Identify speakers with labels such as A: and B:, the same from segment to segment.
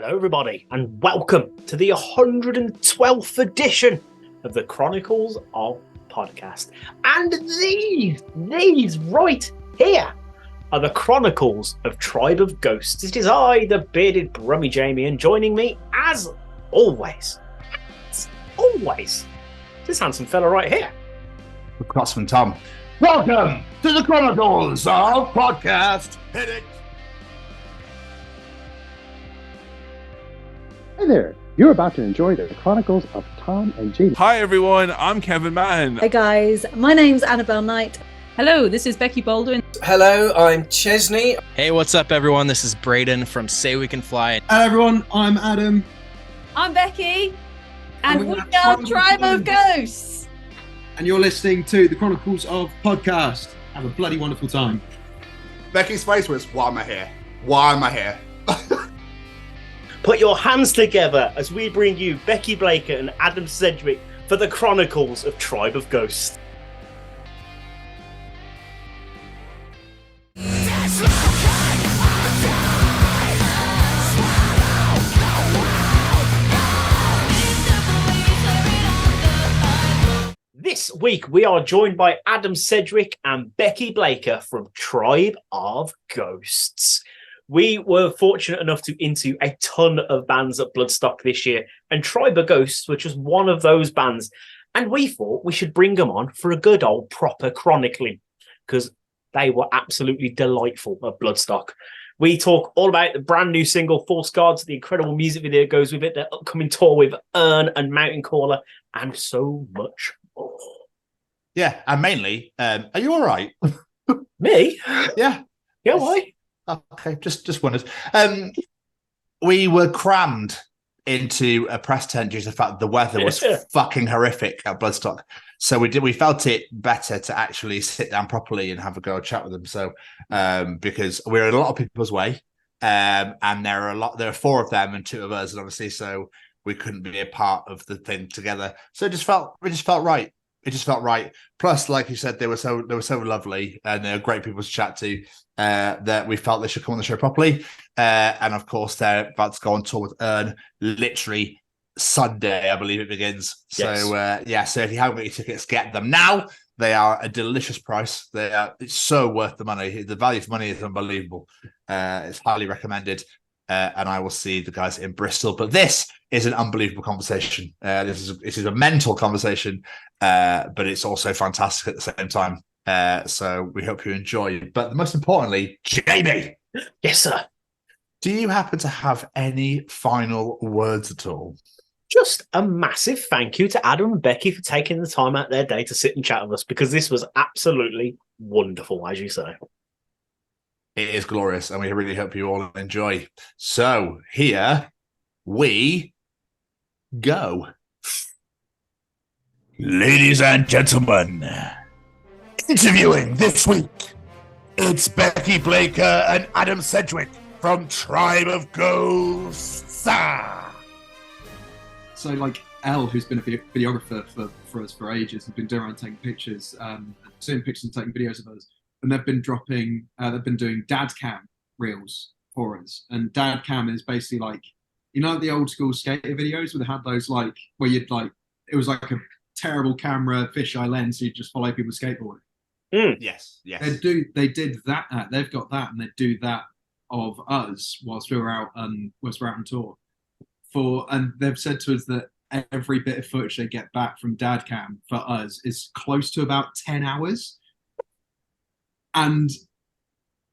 A: Hello, everybody, and welcome to the 112th edition of the Chronicles of Podcast. And these right here are the Chronicles of Tribe of Ghosts. It is I, the bearded Brummy Jamie, and joining me, as always, this handsome fella right here.
B: The Crossman Tom. Welcome to the Chronicles of Podcast. Hit it.
C: Hey there, you're about to enjoy the Chronicles of Tom and Jamie.
D: Hi everyone, I'm Kevin Mann.
E: Hey guys, my name's Annabelle Knight.
F: Hello, this is Becky Baldwin.
G: Hello, I'm Chesney.
H: Hey, what's up everyone? This is Brighton from Say We Can Fly.
I: Hello everyone, I'm Adam.
F: I'm Becky. And we are Tribe of Ghosts.
I: And you're listening to the Chronicles of Podcast. Have a bloody wonderful time.
B: Becky's face was, why am I here? Why am I here?
A: Put your hands together as we bring you Becky Blaker and Adam Sedgwick for the Chronicles of Tribe of Ghosts. This week we are joined by Adam Sedgwick and Becky Blaker from Tribe of Ghosts. We were fortunate enough to into a ton of bands at Bloodstock this year, and Tribe of Ghosts were just one of those bands. And we thought we should bring them on for a good old proper chronicling, because they were absolutely delightful at Bloodstock. We talk all about the brand new single, False Gods, the incredible music video that goes with it, their upcoming tour with URNE and Mountain Caller, and so much more.
B: Yeah, and mainly, are you all right?
A: Me?
B: Yeah.
A: Yeah, why?
B: Okay, just wondered. We were crammed into a press tent due to the fact the weather was fucking horrific at Bloodstock. So we felt it better to actually sit down properly and have a go chat with them. So because we're in a lot of people's way, and there are four of them and two of us, and obviously so we couldn't be a part of the thing together. So it just felt right. It just felt right. Plus, like you said, they were so lovely and they were great people to chat to, that we felt they should come on the show properly. And of course, they're about to go on tour with URNE literally Sunday, I believe it begins. Yes. So if you haven't got your tickets, get them now. They are a delicious price. It's so worth the money. The value for money is unbelievable. It's highly recommended. And I will see the guys in Bristol. But this is an unbelievable conversation. This is a mental conversation, but it's also fantastic at the same time. So we hope you enjoy it. But most importantly, Jamie.
A: Yes, sir.
B: Do you happen to have any final words at all?
A: Just a massive thank you to Adam and Becky for taking the time out of their day to sit and chat with us, because this was absolutely wonderful, as you say.
B: It is glorious, and we really hope you all enjoy. So here we go. Ladies and gentlemen, interviewing this week, it's Becky Blaker and Adam Sedgwick from Tribe of Ghosts.
I: So, like, Elle, who's been a videographer for us for ages, has been doing around taking pictures, seeing pictures and taking videos of us. And they've been doing dad cam reels for us. And dad cam is basically like, you know, the old school skater videos where they had those, like, where you'd like, it was like a terrible camera, fisheye lens, so you just follow people skateboarding.
B: Yes.
I: They did that. They've got that, and they do that of us whilst we're out on tour. And they've said to us that every bit of footage they get back from dad cam for us is close to about 10 hours. And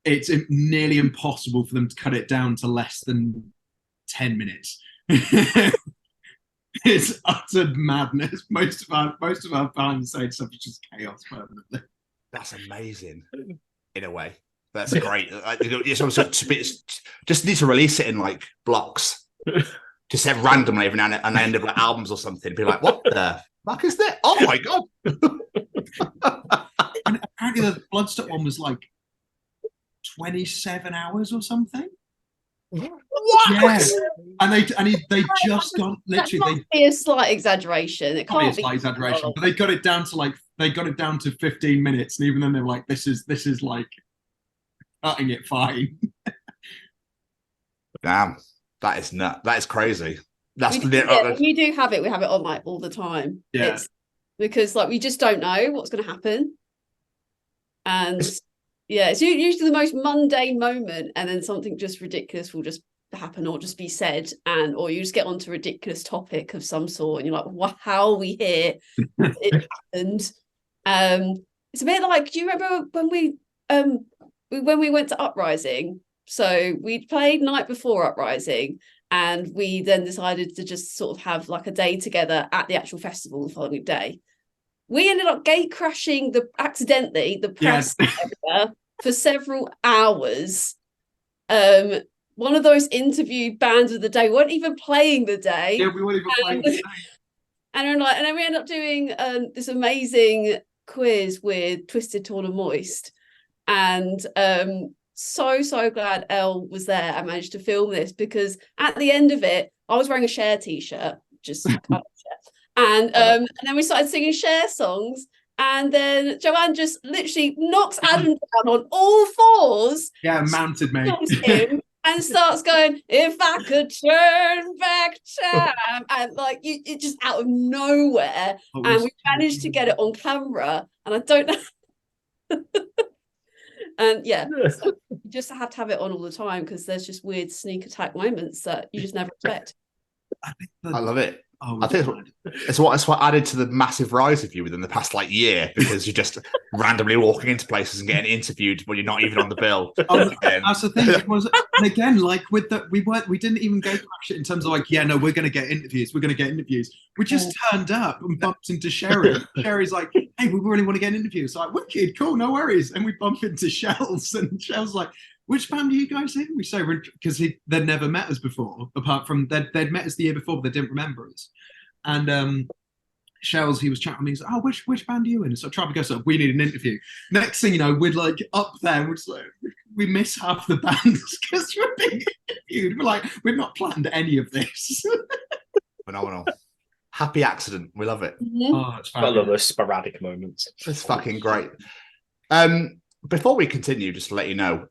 I: it's nearly impossible for them to cut it down to less than 10 minutes. It's utter madness. Most of our fans say stuff is just chaos permanently.
B: That's amazing, in a way. That's great. Just need to release it in like blocks. Just have randomly every now and then, end of like albums or something. Be like, what the fuck is that? Oh my god!
I: And apparently the Bloodstock one was like 27 hours or something.
A: What?
I: Yeah. And they just got literally.
F: That be a slight exaggeration. It can't be
I: a slight exaggeration, but they got it down to 15 minutes, and even then they were like, "This is like cutting it fine."
B: Damn. That is nut. That is crazy. That's
F: we do have it. We have it on like all the time.
I: Yeah.
F: It's because like we just don't know what's going to happen, and it's usually the most mundane moment, and then something just ridiculous will just happen or just be said, or you just get onto a ridiculous topic of some sort, and you're like, "Wow, how are we here?" It happened. It's a bit like, do you remember when we went to Uprising? So we played night before Uprising, and we then decided to just sort of have like a day together at the actual festival the following day. We ended up gate crashing accidentally the press area for several hours. One of those interviewed bands of the day weren't even playing the day.
I: Yeah, we weren't even playing the day.
F: And then we ended up doing this amazing quiz with Twisted, Torn and Moist. And so glad Elle was there and managed to film this, because at the end of it, I was wearing a Cher t-shirt, just and then we started singing Cher songs, and then Joanne just literally knocks Adam down on all fours.
I: Yeah, mounted me.
F: Him and starts going, "If I could turn back time," and like it just out of nowhere, and we managed to get it on camera, and I don't know. And so you just have to have it on all the time, because there's just weird sneak attack moments that you just never expect.
B: I love it. I think it's what added to the massive rise of you within the past year, because you're just randomly walking into places and getting interviewed when you're not even on the bill.
I: That's the thing. And again, like we didn't even go crash it in terms of we're going to get interviews. We're going to get interviews. We just turned up and bumped into Sherry. Sherry's like, "Hey, we really want to get an interview." It's like, "Wicked, cool, no worries." And we bump into Shells, and Shells like, "Which band are you guys in?" We say, because they'd never met us before, apart from they'd met us the year before, but they didn't remember us. And Shells, he was chatting with me. He's like, "Oh, which band are you in?" And so I tried to go, "So we need an interview." Next thing you know, we're like up there, and we're just like, we miss half the bands because we're being interviewed. We're like, we've not planned any of this.
B: Phenomenal. Happy accident. We love it.
F: Mm-hmm.
I: Oh, it's
A: I love those sporadic moments.
B: It's fucking great. Before we continue, just to let you know,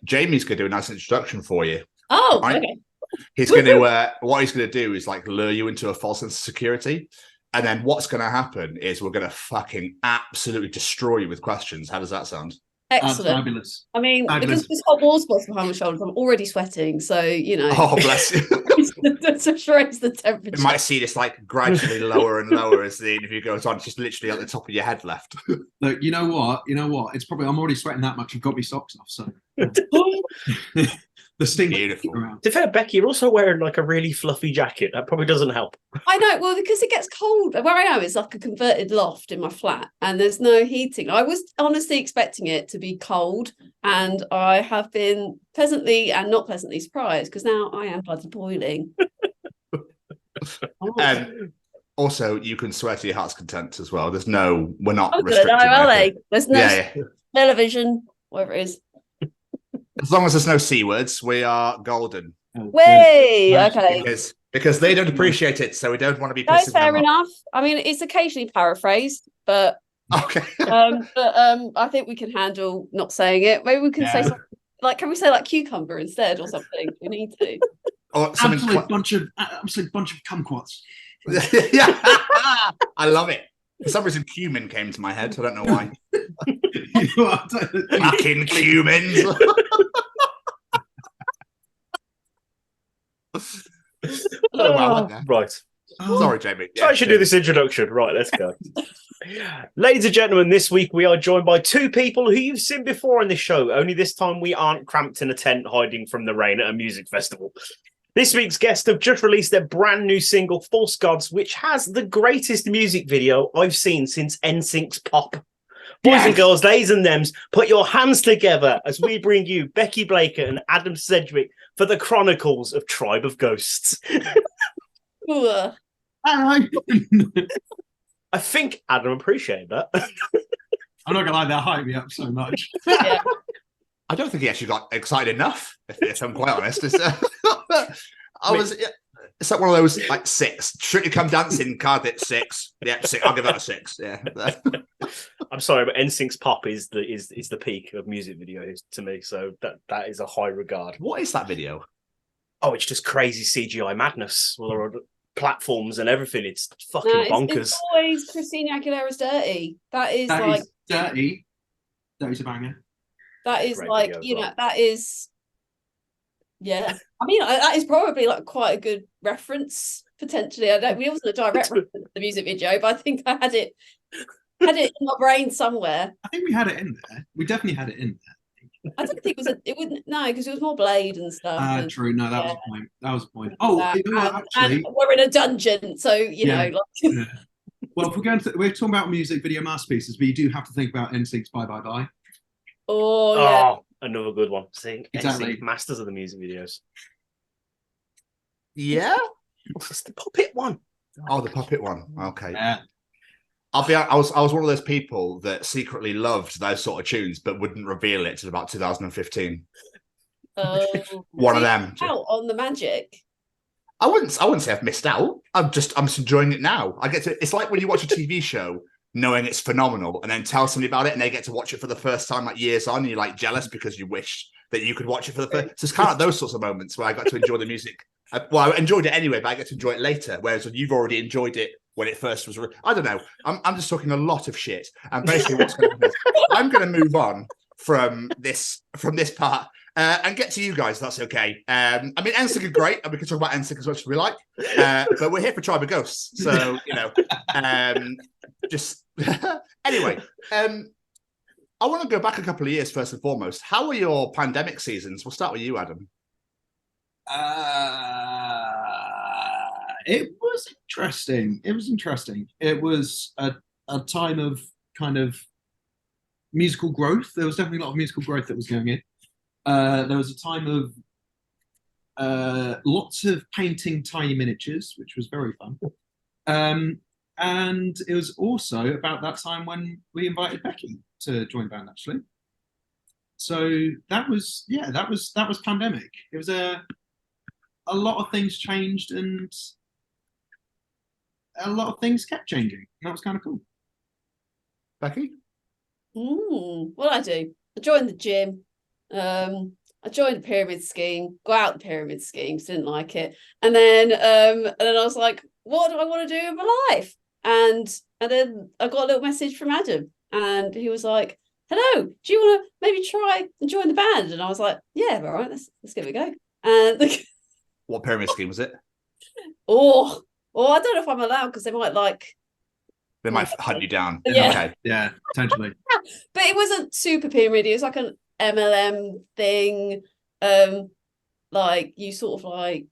B: Jamie's going to do a nice introduction for you.
F: Oh,
B: right?
F: okay.
B: He's going to what he's going to do is lure you into a false sense of security, and then what's going to happen is we're going to fucking absolutely destroy you with questions. How does that sound?
F: Excellent.
I: Fabulous.
F: I mean, because this hot water spots behind my shoulders, I'm already sweating, so
B: Oh, bless you.
F: Just raise the temperature.
B: You might see this gradually lower and lower as the interview goes on. It's just literally at the top of your head left.
I: Look, you know what? It's probably, I'm already sweating that much. I've got my socks off, so the stink.
B: Beautiful.
A: To be fair, Becky, you're also wearing a really fluffy jacket. That probably doesn't help.
F: I know, well, because it gets cold. Where I am is like a converted loft in my flat, and there's no heating. I was honestly expecting it to be cold, and I have been pleasantly and not pleasantly surprised, because now I am bloody boiling.
B: Also, you can swear to your heart's content as well. We're not
F: Good,
B: restricted.
F: are they? There's no
B: Yeah.
F: television, whatever it is.
B: As long as there's no C words, we are golden.
F: Way, okay.
B: Because they don't appreciate it, so we don't want to be
F: That's
B: pissing them
F: fair
B: off.
F: enough. I mean, it's occasionally paraphrased, but
B: Okay.
F: I think we can handle not saying it. Maybe we can say something can we say cucumber instead or something? We need to.
B: Or something
I: Absolute bunch of kumquats.
B: Yeah. I love it. For some reason, cumin came to my head. I don't know why.
I: You know what?
B: Fucking cumins.
A: Right.
B: Sorry, Jamie.
A: So I should do this introduction. Right, let's go. Ladies and gentlemen, this week we are joined by two people who you've seen before on this show, only this time we aren't cramped in a tent hiding from the rain at a music festival. This week's guests have just released their brand new single, False Gods, which has the greatest music video I've seen since NSYNC's Pop. Boys and girls, theys and thems, put your hands together as we bring you Becky Blaker and Adam Sedgwick for the Chronicles of Tribe of Ghosts.
F: Ugh.
A: I think Adam appreciated that.
I: I'm not gonna lie, that hyped me up so much.
F: Yeah.
B: I don't think he actually got excited enough, if I'm quite honest. It's like one of those 6. Strictly Come Dancing card at 6. Yeah, 6. I'll give that a 6. Yeah.
A: I'm sorry, but NSYNC's Pop is the peak of music videos to me, so that is a high regard.
B: What is that video?
A: Oh, it's just crazy CGI madness. Well, there are platforms and everything. It's fucking bonkers.
F: It's always Christina Aguilera's Dirty. That is
I: Dirty. Dirty's a banger.
F: That is
A: Great video as well.
F: that is. Yeah, I mean that is probably like quite a good reference potentially. We wasn't a direct reference to the music video, but I think I had it in my brain somewhere.
I: I think we had it in there. We definitely had it in there.
F: I don't think it wouldn't. No, because it was more Blade and stuff.
I: True. No, that was the point. That was the point. Oh, actually,
F: and we're in a dungeon, so you know. Like...
I: Yeah. Well, if we're talking about music video masterpieces, but you do have to think about NSYNC's Bye Bye Bye.
F: Oh yeah.
A: Another good one. Sync,
I: exactly.
A: Masters of the music videos.
B: Yeah.
A: What's the puppet one?
B: Oh, the puppet one. Okay.
I: Yeah.
B: I'll be. I was one of those people that secretly loved those sort of tunes, but wouldn't reveal it till about 2015. One of them.
F: Out on the magic.
B: I wouldn't say I've missed out. I'm just enjoying it now. I get to. It's like when you watch a TV show, knowing it's phenomenal, and then tell somebody about it, and they get to watch it for the first time, like years on, and you're like jealous because you wish that you could watch it for the first. So it's kind of like those sorts of moments where I got to enjoy the music. Well, I enjoyed it anyway, but I get to enjoy it later. Whereas you've already enjoyed it when it first was. I don't know. I'm just talking a lot of shit. And basically, what's going to happen is I'm going to move on from this part and get to you guys. That's okay. I mean, NSYNC are great, and we can talk about NSYNC as much as we like. But we're here for Tribe of Ghosts, so you know. Just anyway. I want to go back a couple of years first and foremost. How were your pandemic seasons? We'll start with you, Adam.
I: It was interesting. It was a time of kind of musical growth. There was definitely a lot of musical growth that was going in. There was a time of lots of painting tiny miniatures, which was very fun. And it was also about that time when we invited Becky to join the band, actually. So that was pandemic. It was a lot of things changed and a lot of things kept changing. And that was kind of cool.
B: Becky?
F: What I do? I joined the gym. I joined the pyramid scheme, got out the pyramid schemes, didn't like it. And then I was like, what do I want to do in my life? And then I got a little message from Adam, and he was like, hello, do you want to maybe try and join the band? And I was like, yeah, all right, let's give it a go. And
B: what pyramid scheme was it?
F: Oh, I don't know if I'm allowed, because they might
B: hunt you down.
F: Yeah.
B: Okay.
I: Yeah, potentially.
F: But it wasn't super pyramid. It was like an MLM thing. Like you sort of like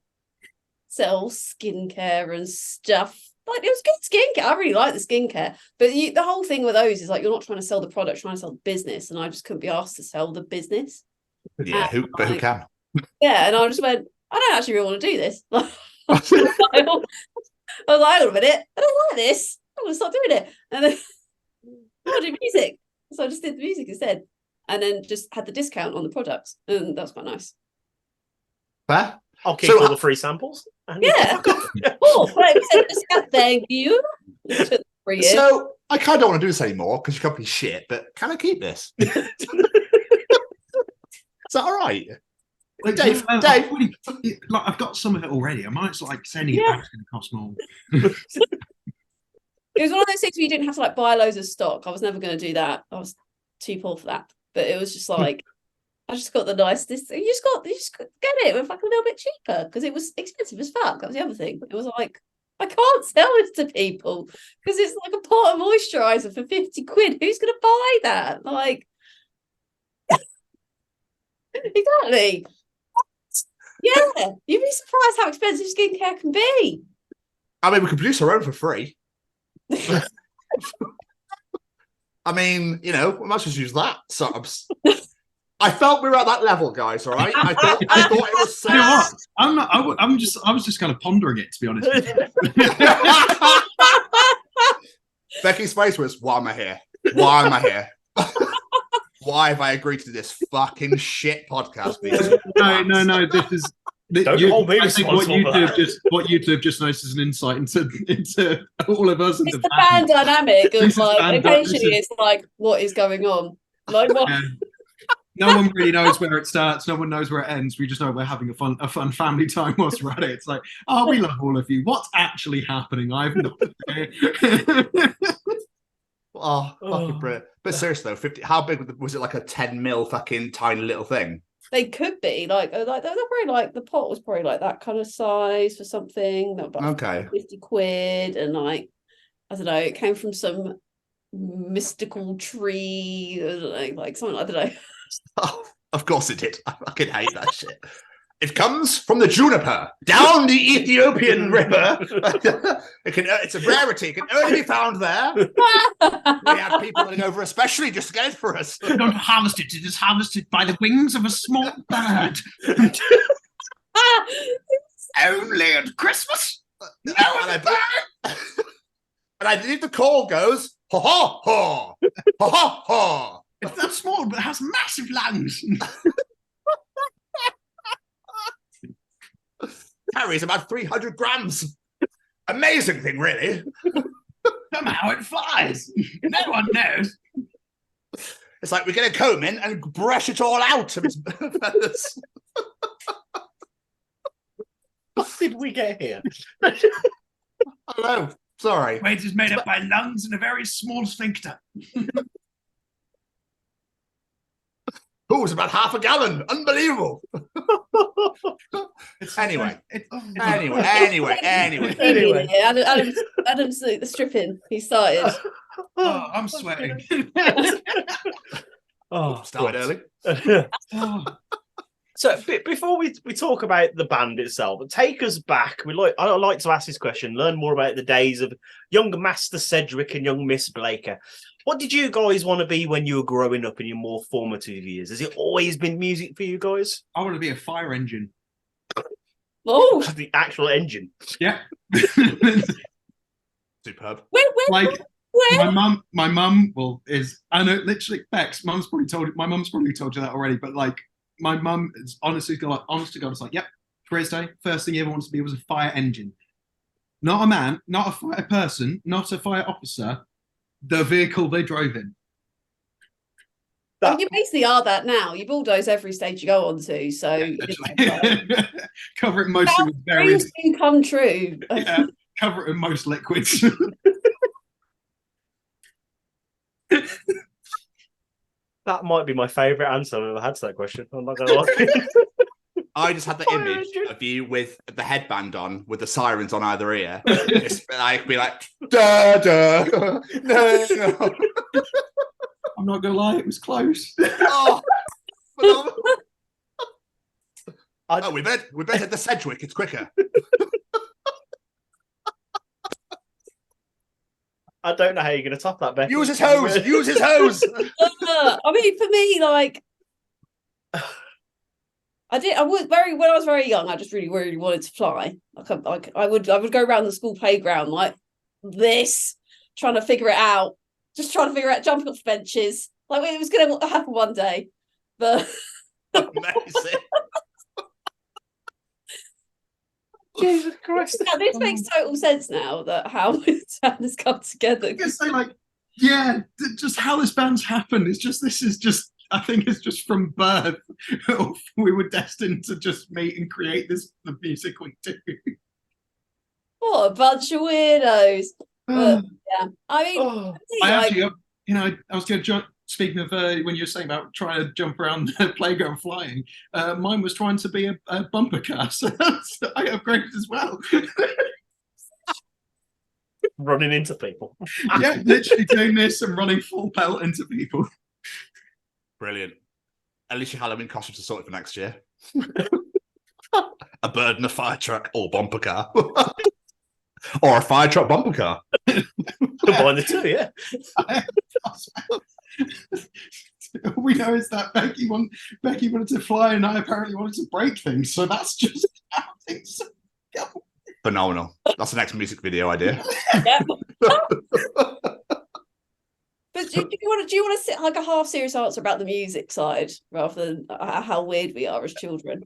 F: sell skincare and stuff. Like it was good skincare. I really like the skincare. But the whole thing with those is like you're not trying to sell the product, you're trying to sell the business. And I just couldn't be asked to sell the business.
B: Yeah, who can?
F: Yeah, and I just went, I don't actually really want to do this. I was like, hang on a minute, I don't like this. I'm going to stop doing it. And then I want to do music. So I just did the music instead. And then just had the discount on the products. And that was quite nice.
B: Fair.
A: I'll keep all the free samples.
F: Yeah. Oh, 5% discount, thank you.
B: So I kind of don't want to do this anymore because your company's shit, but can I keep this? Is that all right?
I: Like,
B: Dave,
I: like, I've got some of it already. I might like sending it back. It's going to cost more.
F: It was one of those things where you didn't have to like buy loads of stock. I was never going to do that. I was too poor for that. But it was just like, I just got the nicest. You just get it with like a little bit cheaper because it was expensive as fuck. That was the other thing. It was like, I can't sell this to people because it's like a pot of moisturizer for 50 quid. Who's going to buy that? Like, exactly. Yeah, you'd be surprised how expensive skincare can be.
B: I mean, we can produce our own for free. I mean, you know, we might just use that. So I felt we were at that level, guys. All right. I thought it was safe.
I: You know what? I was just kind of pondering it, to be honest with you.
B: Becky's face was, "Why am I here? Why am I here? Why have I agreed to this fucking shit podcast?"
I: No. This is. I think what you two have just noticed is an insight into all of us.
F: It's the band dynamic of like occasionally it's like, what is going on? Like what?
I: No one really knows where it starts. No one knows where it ends. We just know we're having a fun family time whilst we're at it. It's like, oh, we love all of you. What's actually happening? I have no idea.
B: Oh, fucking brilliant. But seriously though, 50, how big was it? Like a 10 mil fucking tiny little thing?
F: They could be like they're probably like the pot was probably like that kind of size for something. That was
B: Okay.
F: 50 quid, and like I don't know, it came from some mystical tree, I don't know, like something, I don't know.
B: Oh, of course it did. I fucking hate that shit. It comes from the juniper down the Ethiopian river. It's a rarity. It can only be found there. We have people running over especially just to get it for us.
I: Don't harvest it. It is harvested by the wings of a small bird. Only at Christmas.
B: And I believe the call goes, ha ha ha, ha ha ha.
I: It's not small, but it has massive lungs.
B: Carries about 300 grams. Amazing thing, really.
I: Somehow it flies. No one knows.
B: It's like we're going to comb in and brush it all out of its feathers.
A: What did we get here?
B: I don't know. Sorry.
I: Weight is made up by lungs and a very small sphincter.
B: Oh, it's about half a gallon. Unbelievable. Anyway.
F: Adam's the stripping. He started.
I: Oh, I'm sweating.
B: Started early.
A: So before we talk about the band itself, take us back. I like to ask this question, learn more about the days of young Master Cedric and young Miss Blaker. What did you guys want to be when you were growing up in your more formative years? Has it always been music for you guys?
I: I want to be a fire engine.
F: Oh,
A: the actual engine.
I: Yeah.
B: Superb.
F: Where?
I: My mum is, I know, literally, Bex, my mum's probably told you that already, but like, my mum is honest to God, it's like, yep, careers day, first thing he ever wanted to be was a fire engine. Not a man, not a fire person, not a fire officer, the vehicle they drove in.
F: You basically are that now. You bulldoze every stage you go on to, so
I: cover it mostly with various.
F: Dreams do come true.
I: Yeah, cover it in most liquids.
A: That might be my favourite answer I've ever had to that question. I'm not going to lie.
B: I just had the image of you with the headband on, with the sirens on either ear. I'd be like, da da, no.
I: I'm not gonna lie, it was close.
B: We better hit the Sedgwick. It's quicker.
F: I
A: don't know how you're going to top that, Becky.
B: Use his hose. Use his hose.
F: I mean, for me, like, when I was very young, I just really, really wanted to fly. Like I would go around the school playground like this, trying to figure it out, jumping off benches. Like it was going to happen one day, but
B: amazing.
A: Jesus Christ!
F: Now, this makes total sense now that how this band has come together.
I: I guess just how this band's happened. I think it's just from birth. We were destined to just meet and create the music we do.
F: What a bunch of weirdos! But, yeah, I mean,
I: I was going to speaking of when you were saying about trying to jump around the playground flying, mine was trying to be a bumper car, so I upgraded as well.
A: Running into people.
I: Yeah, literally doing this and running full pelt into people.
B: Brilliant. At least your Halloween costumes are sorted for next year. A bird in a fire truck or bumper car. Or a fire truck bumper car.
A: Combine the two, yeah.
I: All we know is that Becky wanted to fly and I apparently wanted to break things, so that's just how things go.
B: Phenomenal. That's the next music video idea.
F: Yeah. But do you want to sit like a half serious answer about the music side rather than how weird we are as children?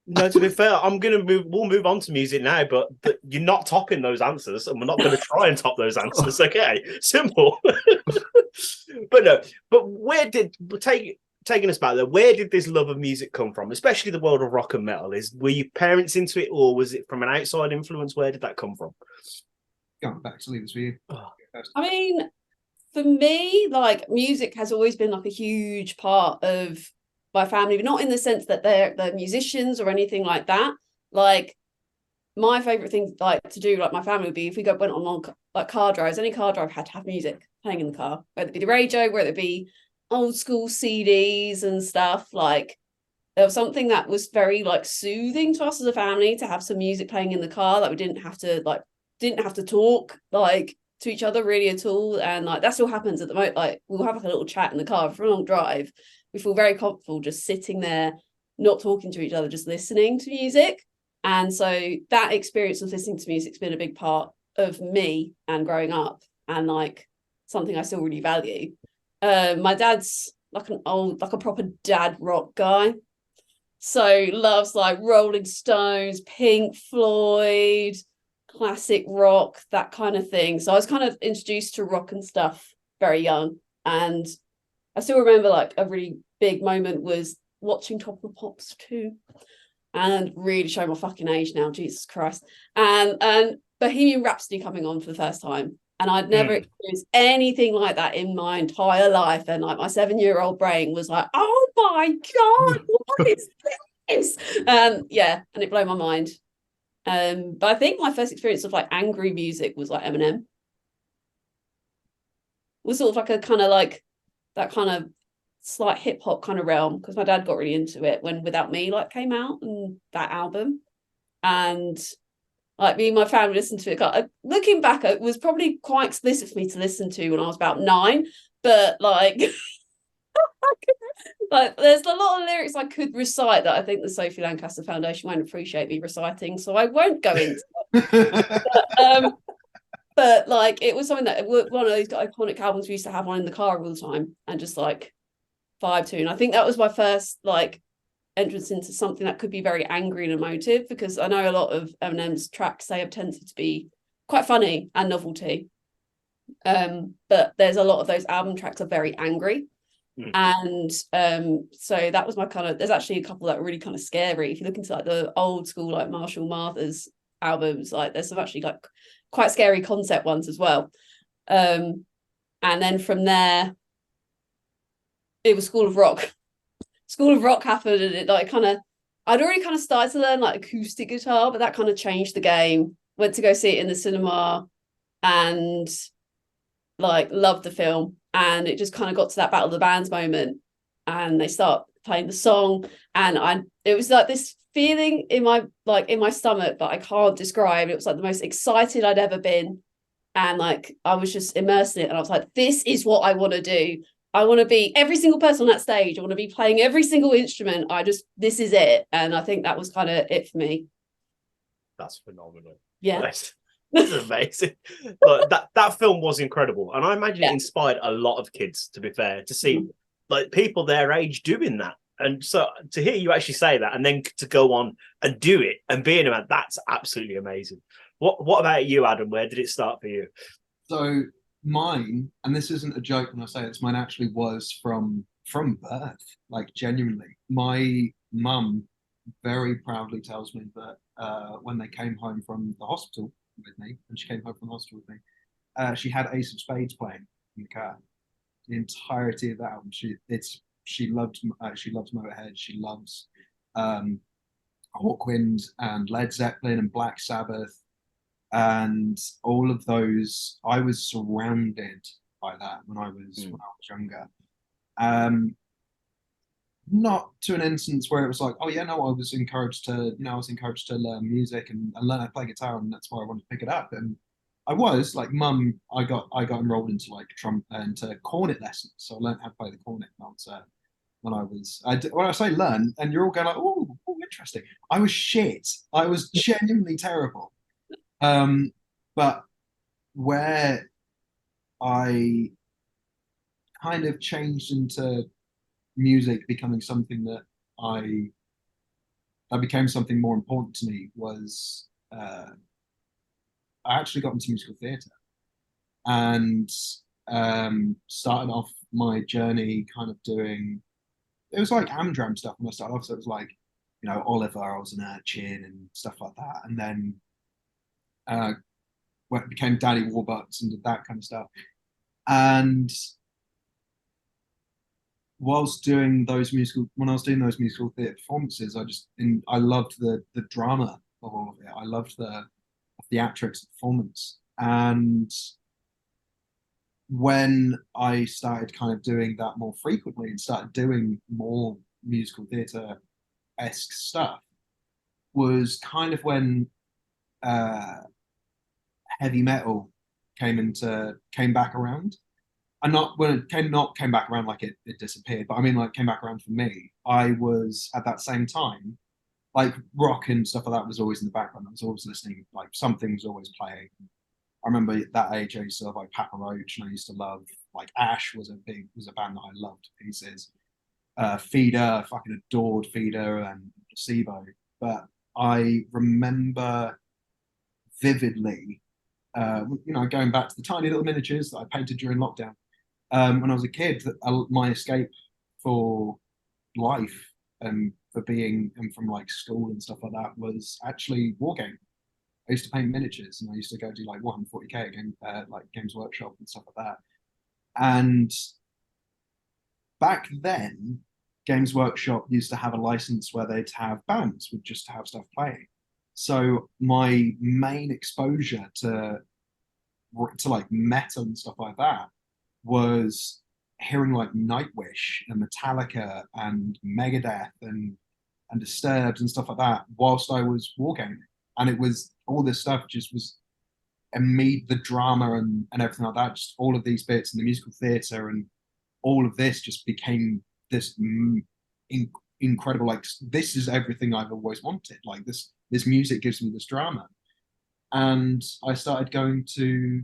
A: No, to be fair, we'll move on to music now, but you're not topping those answers, and we're not going to try and top those answers. Okay, simple. But taking us back there, where did this love of music come from, especially the world of rock and metal? Were your parents into it, or was it from an outside influence? Where did that come from?
I: Going back to leave this with you.
F: I mean, for me, like, music has always been like a huge part of my family, but not in the sense that they're musicians or anything like that. Like, my favorite thing like to do, like, my family would be, if we went on long like car drives, any car drive had to have music playing in the car, whether it be the radio, whether it be old school CDs and stuff. Like, there was something that was very like soothing to us as a family to have some music playing in the car, that we didn't have to talk like to each other really at all. And like, that still happens at the moment. Like, we'll have like a little chat in the car for a long drive. We feel very comfortable just sitting there, not talking to each other, just listening to music. And so that experience of listening to music's been a big part of me and growing up, and like something I still really value. My dad's like a proper dad rock guy. So loves like Rolling Stones, Pink Floyd, classic rock, that kind of thing. So I was kind of introduced to rock and stuff very young. And I still remember like a really big moment was watching Top of the Pops 2, and really showing my fucking age now, Jesus Christ. And Bohemian Rhapsody coming on for the first time. And I'd never experienced anything like that in my entire life. And like, my 7-year-old brain was like, oh my God, what is this? And it blew my mind. But I think my first experience of like angry music was like Eminem. It was sort of like a kind of like that kind of slight hip hop kind of realm, because my dad got really into it when Without Me like came out, and that album. And like, me and my family listened to it. Looking back, it was probably quite explicit for me to listen to when I was about 9, but like like, there's a lot of lyrics I could recite that I think the Sophie Lancaster Foundation won't appreciate me reciting, so I won't go into it. But like, it was something that one of those iconic albums we used to have on in the car all the time and just like vibe to. And I think that was my first like entrance into something that could be very angry and emotive, because I know a lot of Eminem's tracks, they have tended to be quite funny and novelty, but there's a lot of those album tracks are very angry. And so that was my kind of, there's actually a couple that are really kind of scary. If you look into like the old school like Marshall Mathers albums, like there's some actually like quite scary concept ones as well. And then from there it was School of Rock. School of Rock happened, and it like kind of, I'd already kind of started to learn like acoustic guitar, but that kind of changed the game. Went to go see it in the cinema and like loved the film, and it just kind of got to that Battle of the Bands moment, and they start playing the song, and it was like this feeling in my stomach that I can't describe. It was like the most excited I'd ever been, and like I was just immersed in it, and I was like, this is what I want to do. I want to be every single person on that stage. I want to be playing every single instrument. This is it. And I think that was kind of it for me.
A: That's phenomenal.
F: Yeah.
A: That's amazing. But that film was incredible. And I imagine it inspired a lot of kids, to be fair, to see like people their age doing that. And so to hear you actually say that, and then to go on and do it and be in it, that's absolutely amazing. What about you, Adam? Where did it start for you?
I: So mine, and this isn't a joke when I say this, mine actually was from birth, like genuinely. My mum very proudly tells me that when they came home from the hospital with me, and she came home from the hospital with me, she had Ace of Spades playing in the car. The entirety of that album. She loved Motorhead. She loves Hawkwind and Led Zeppelin and Black Sabbath. And all of those, I was surrounded by that when I was younger. Not to an instance where it was like, oh yeah, no, I was encouraged to learn music and learn how to play guitar, and that's why I wanted to pick it up. And I was like, Mum, I got enrolled into like into cornet lessons, so I learned how to play the cornet when I say learn, and you're all going like, oh, interesting. I was shit. I was genuinely terrible. But where I kind of changed into music becoming something that became something more important to me was I actually got into musical theatre, and started off my journey kind of doing it was like Amdram stuff when I started off. So it was like, you know, Oliver, I was an urchin and stuff like that. And then when it became Daddy Warbucks and did that kind of stuff. And when I was doing those musical theatre performances, I loved the drama of all of it. I loved the theatrics of performance. And when I started kind of doing that more frequently and started doing more musical theatre-esque stuff, was kind of when heavy metal came back around. And not when it came back around like it disappeared, but I mean like came back around for me. I was at that same time, like rock and stuff like that was always in the background. I was always listening, like something was always playing. I remember at that age I used to love like Papa Roach, and I used to love like Ash was a band that I loved to pieces. Feeder, fucking adored Feeder and Placebo. But I remember vividly, going back to the tiny little miniatures that I painted during lockdown. When I was a kid, my escape for life and for being and from like school and stuff like that was actually wargame. I used to paint miniatures, and I used to go do like 140k game, like Games Workshop and stuff like that. And back then, Games Workshop used to have a license where they'd have bands would just have stuff playing. So my main exposure to like metal and stuff like that was hearing like Nightwish and Metallica and Megadeth and Disturbed and stuff like that whilst I was wargaming. And it was all this stuff just was, and the drama and everything like that, just all of these bits in the musical theatre and all of this just became this incredible, like, this is everything I've always wanted. Like this music gives me this drama. And I started going to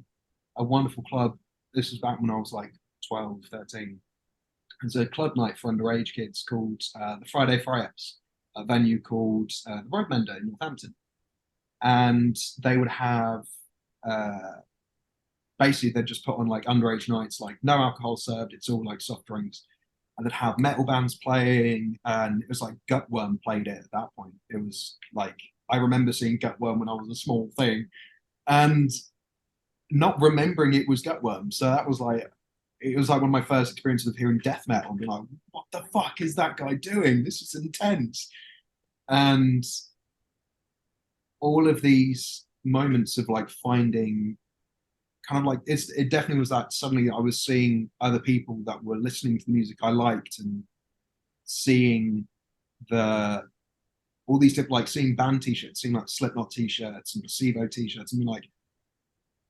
I: a wonderful club. This was back when I was like 12, 13. It's a club night for underage kids called the Friday Fry-Ups, a venue called the Roadmender in Northampton. And they would have, basically they'd just put on like underage nights, like no alcohol served, it's all like soft drinks. And they'd have metal bands playing, and it was like Gutworm played it at that point. It was like, I remember seeing Gutworm when I was a small thing and not remembering it was Gutworm. So that was like, it was like one of my first experiences of hearing death metal and being like, what the fuck is that guy doing? This is intense. And all of these moments of like finding kind of like, it definitely was that suddenly I was seeing other people that were listening to the music I liked and seeing all these different, like seeing band t-shirts, seeing like Slipknot t-shirts and Placebo t-shirts, and being like,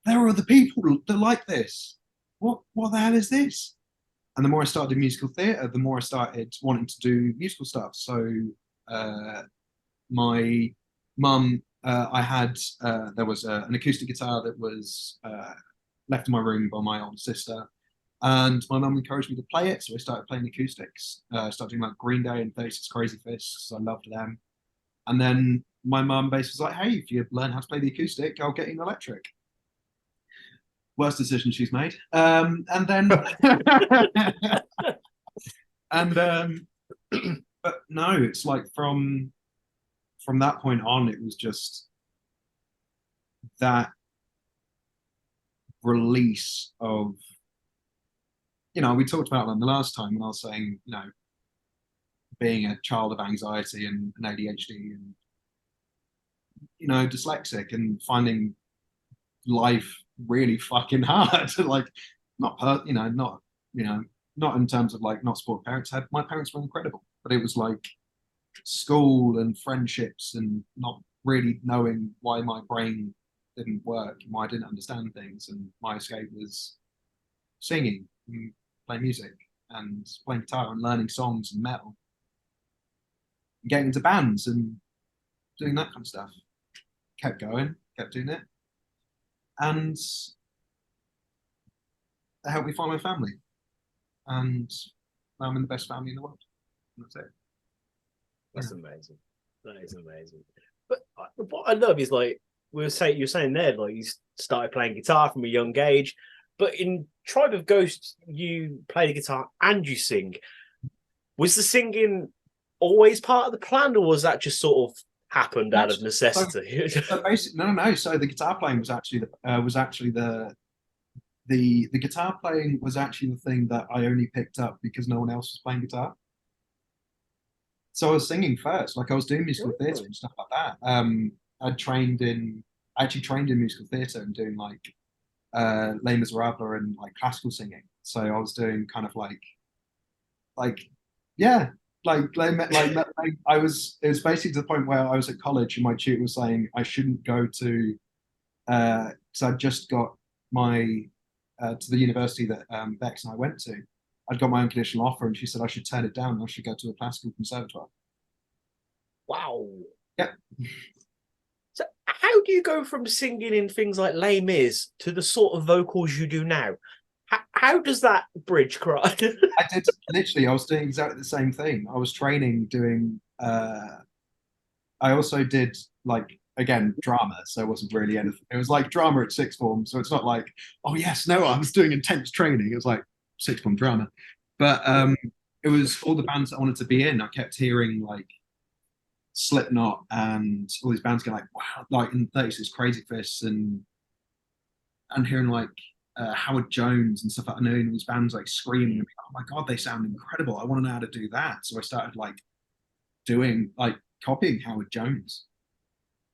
I: there are other people that like this. What the hell is this? And the more I started doing musical theatre, the more I started wanting to do musical stuff. So my mum, I had, there was an acoustic guitar that was left in my room by my older sister. And my mum encouraged me to play it. So I started playing acoustics. I started doing like Green Day and 36 Crazy Fists, because I loved them. And then my mum basically was like, hey, if you learn how to play the acoustic, I'll get you an electric. Worst decision she's made. And then, but no, it's like from that point on, it was just that release of, we talked about that the last time when I was saying, being a child of anxiety and ADHD and, dyslexic, and finding life really fucking hard. Like, not in terms of like not support parents had. My parents were incredible, but it was like school and friendships and not really knowing why my brain didn't work, why I didn't understand things, and my escape was singing and playing music and playing guitar and learning songs and metal, and getting into bands and doing that kind of stuff. Kept going, kept doing it, and that helped me find my family. And now I'm in the best family in the world. And that's it.
A: That's amazing. That is amazing. But what I love is, like you're saying there, like you started playing guitar from a young age, but in Tribe of Ghosts, you play the guitar and you sing. Was the singing always part of the plan, or was that just sort of happened out of necessity?
I: So basically, no. So the guitar playing was actually the guitar playing was actually the thing that I only picked up because no one else was playing guitar. So I was singing first, like I was doing musical theatre and stuff like that. I actually trained in musical theatre and doing like Les Miserables and like classical singing. So I was doing kind of like yeah, I was. It was basically to the point where I was at college and my tutor was saying I shouldn't go to because I'd just got my to the university that Bex and I went to. I'd got my unconditional offer, and she said I should turn it down and I should go to a classical conservatoire.
A: Wow.
I: Yeah.
A: So how do you go from singing in things like Les Mis to the sort of vocals you do now? How does that bridge cross?
I: I did literally. I was doing exactly the same thing. I was training doing. I also did like again drama, so it wasn't really anything. It was like drama at sixth form, so it's not like oh yes, no, I was doing intense training. It was like sixth form drama, but it was all the bands that I wanted to be in. I kept hearing like Slipknot and all these bands going like wow, like in 36 Crazy Fists and hearing like. Howard Jones and stuff like that, and knowing these bands like screaming and being, oh my god, they sound incredible. I want to know how to do that. So I started like doing like copying Howard Jones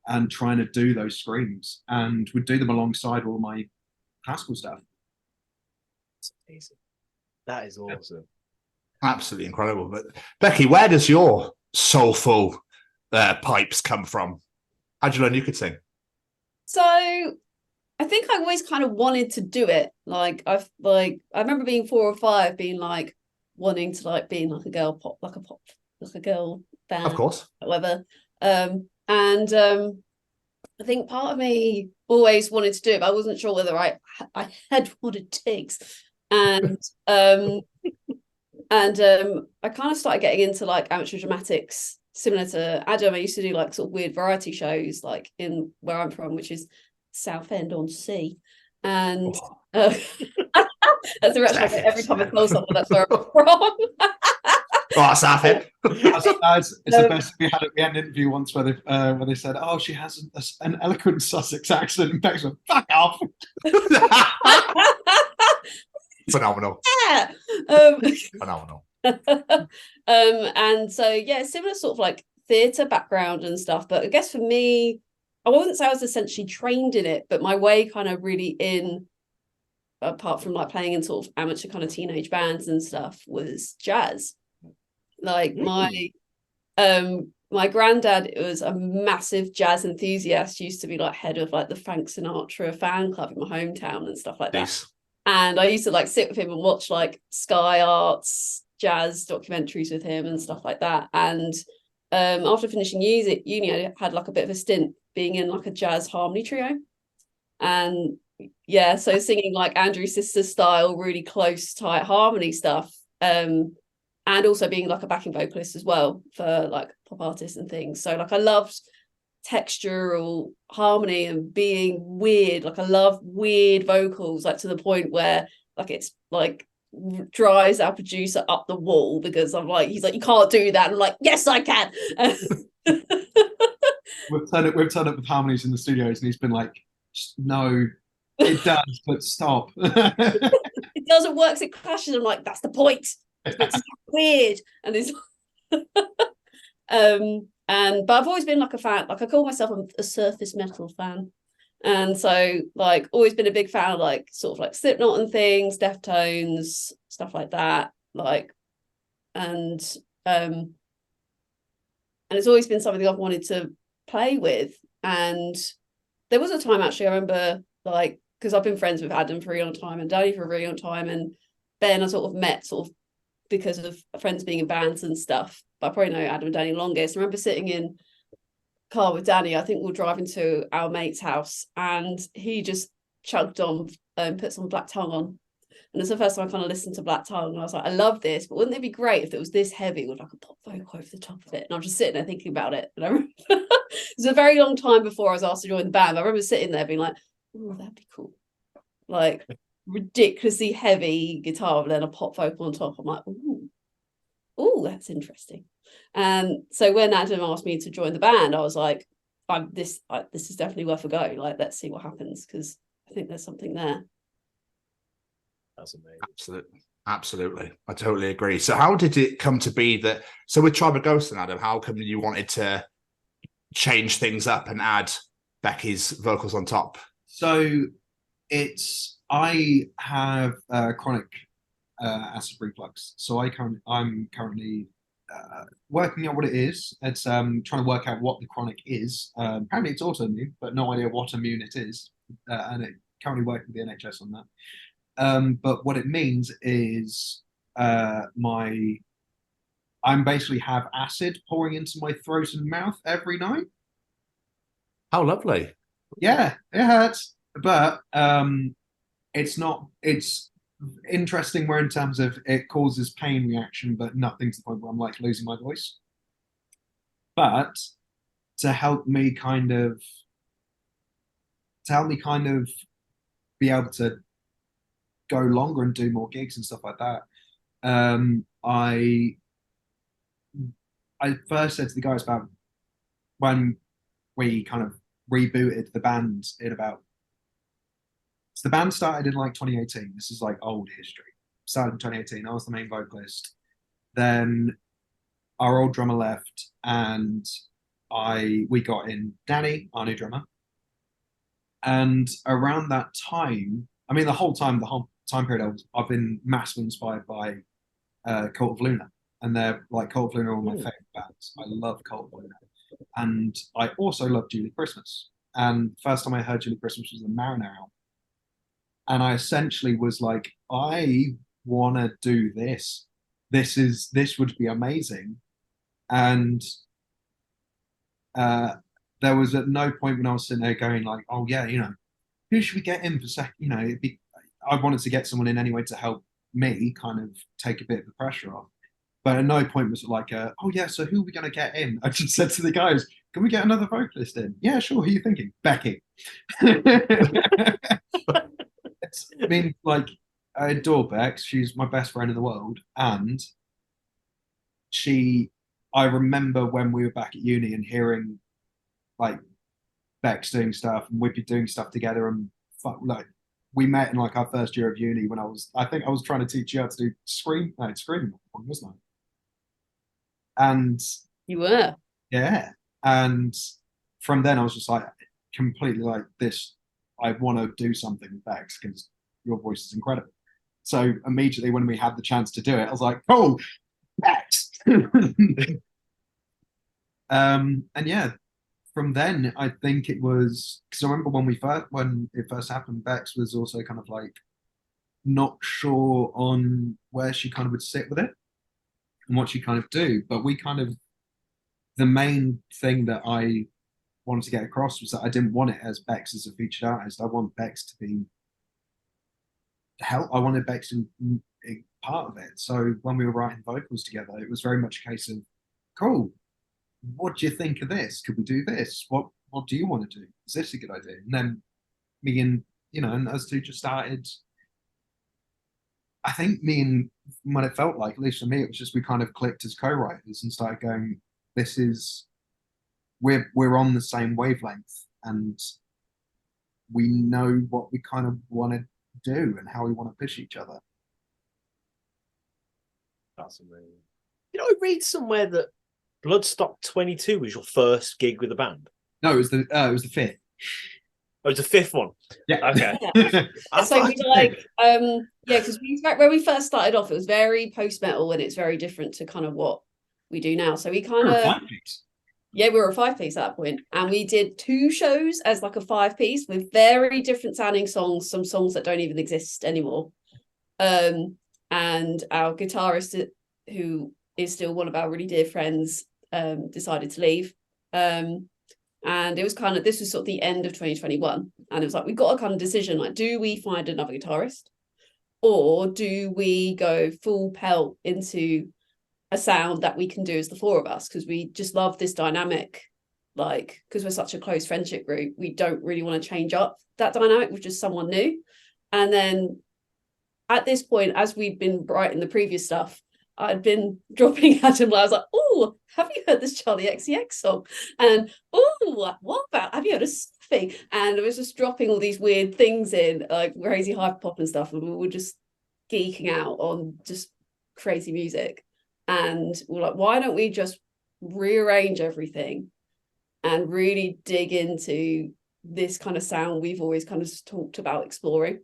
I: and trying to do those screams and would do them alongside all my classical stuff.
A: That's amazing. That is awesome.
B: Absolutely incredible. But Becky, where does your soulful pipes come from? How'd you learn you could sing?
F: So I think I always kind of wanted to do it. Like I remember being 4 or 5, being like wanting to like being like a girl pop, like a girl band,
B: of course,
F: whatever. I think part of me always wanted to do it, but I wasn't sure whether I had what it takes. And I kind of started getting into like amateur dramatics, similar to Adam. I used to do like sort of weird variety shows, like in where I'm from, which is Southend on Sea, and that's the rest of it. Every time I call someone, that's where I'm from.
B: Oh, Southend.
I: It's the best. We had an interview once where they said, "Oh, she has an eloquent Sussex accent," and Bex went, "Fuck off."
B: Phenomenal.
F: Yeah.
B: Phenomenal.
F: And so yeah, similar sort of like theatre background and stuff, but I guess for me, I wouldn't say I was essentially trained in it, but my way kind of really in, apart from like playing in sort of amateur kind of teenage bands and stuff, was jazz. Like my granddad was a massive jazz enthusiast, used to be like head of like the Frank Sinatra fan club in my hometown and stuff like that.
B: Nice.
F: And I used to like sit with him and watch like Sky Arts jazz documentaries with him and stuff like that. And after finishing uni, I had like a bit of a stint being in like a jazz harmony trio, and yeah, so singing like Andrew's Sister style, really close, tight harmony stuff, and also being like a backing vocalist as well for like pop artists and things. So like I loved textural harmony and being weird. Like I love weird vocals, like to the point where like it's like drives our producer up the wall because I'm like, he's like, you can't do that. And I'm like, yes, I can.
I: We've turned up with harmonies in the studios, and he's been like, no, it does, but stop.
F: It doesn't work, it clashes. I'm like, that's the point. It's weird. And it's but I've always been like a fan, like I call myself a surface metal fan. And so like always been a big fan of like sort of like Slipknot and things, Deftones, stuff like that. Like and it's always been something I've wanted to play with. And there was a time actually I remember, like, because I've been friends with Adam for a really long time and Danny for a really long time, and Ben I sort of met sort of because of friends being in bands and stuff, but I probably know Adam and Danny longest. I remember sitting in car with Danny, I think we were driving to our mate's house, and he just chugged on put some Black Tongue on, and it's the first time I kind of listened to Black Tongue, and I was like, I love this, but wouldn't it be great if it was this heavy with like a pop vocal over the top of it? And I'm just sitting there thinking about it, and I remember it was a very long time before I was asked to join the band. I remember sitting there being like, oh, that'd be cool, like ridiculously heavy guitar and then a pop vocal on top. I'm like, ooh, oh, that's interesting. And so when Adam asked me to join the band, I was like, this is definitely worth a go. Like, let's see what happens, because I think there's something there.
A: That's amazing.
B: Absolutely. I totally agree. So how did it come to be that, so with Tribe of Ghosts and Adam, how come you wanted to change things up and add Becky's vocals on top?
I: So I have chronic acid reflux. So I'm currently working out what it is. It's trying to work out what the chronic is. Apparently it's autoimmune, but no idea what immune it is. And it currently working with the NHS on that. But what it means is I'm basically have acid pouring into my throat and mouth every night.
B: How lovely.
I: Yeah, it hurts, but it's interesting where in terms of it causes pain reaction, but nothing to the point where I'm like losing my voice. But to help me kind of be able to go longer and do more gigs and stuff like that, I first said to the guys about when we kind of rebooted the band so the band started in like 2018. This is like old history. Started in 2018. I was the main vocalist. Then our old drummer left, and we got in Danny, our new drummer. And around that time, I mean, the whole time period, I've been massively inspired by Cult of Luna, and they're like Cult of Luna are one of my favorite bands. I love Cult of Luna, and I also love Julie Christmas. And first time I heard Julie Christmas was the Mariner album, and I essentially was like, I want to do this. This would be amazing. And there was at no point when I was sitting there going like, oh yeah, who should we get in for second? I wanted to get someone in anyway to help me kind of take a bit of the pressure off. But at no point was it like, oh yeah, so who are we going to get in? I just said to the guys, can we get another vocalist in? Yeah, sure. Who are you thinking? Becky. I mean, like, I adore Bex. She's my best friend in the world. And I remember when we were back at uni and hearing like Bex doing stuff, and we'd be doing stuff together, and we met in like our first year of uni when I think I was trying to teach you how to do screaming, wasn't I? And
F: you were.
I: Yeah. And from then I was just like completely like this, I want to do something with Bex because your voice is incredible. So immediately when we had the chance to do it, I was like, oh, Bex. And yeah, from then I think it was because I remember when it first happened, Bex was also kind of like not sure on where she kind of would sit with it and what she kind of do. But the main thing that I wanted to get across was that I didn't want it as Bex as a featured artist. I want Bex to be I wanted Bex to be part of it. So when we were writing vocals together, it was very much a case of, cool, what do you think of this? Could we do this? What do you want to do? Is this a good idea? And then me and and us two just started. I think what it felt like, at least for me, it was just we kind of clicked as co-writers and started going, we're on the same wavelength, and we know what we kind of want to do and how we want to push each other.
A: That's amazing. I read somewhere that Bloodstock 22 was your first gig with the band.
I: No, it was the fifth.
A: Oh, it's the fifth one.
I: Yeah.
A: Okay.
F: Yeah. So we because when we first started off, it was very post metal, and it's very different to kind of what we do now. So we kind of we were a 5-piece at that point, and we did 2 shows as like a 5-piece with very different sounding songs, some songs that don't even exist anymore. And our guitarist, who is still one of our really dear friends, decided to leave. And it was this was sort of the end of 2021, and it was like we got a kind of decision, like, do we find another guitarist, or do we go full pelt into a sound that we can do as the 4 of us, because we just love this dynamic, like, because we're such a close friendship group, we don't really want to change up that dynamic with just someone new. And then at this point, as we'd been writing the previous stuff, I'd been dropping Adam. I was like, oh, have you heard this Charlie XCX song? And oh, what about, have you heard of Sophie? And it was just dropping all these weird things in, like crazy hyperpop and stuff. And we were just geeking out on just crazy music. And we're like, why don't we just rearrange everything and really dig into this kind of sound we've always kind of talked about exploring,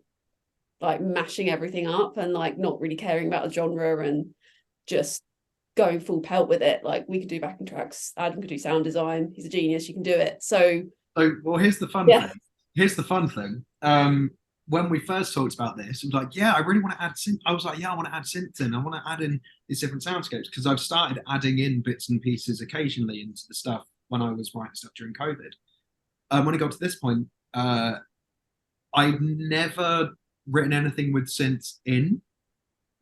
F: like mashing everything up and like not really caring about the genre and just going full pelt with it. Like we could do backing tracks, Adam could do sound design, he's a genius, you can do it. So
I: well, here's the fun thing. Here's the fun thing. When we first talked about this, it was like, yeah, I really want to add synth. I was like, yeah, I want to add synth in. I want to add in these different soundscapes because I've started adding in bits and pieces occasionally into the stuff when I was writing stuff during COVID. When I got to this point, I'd never written anything with synths in.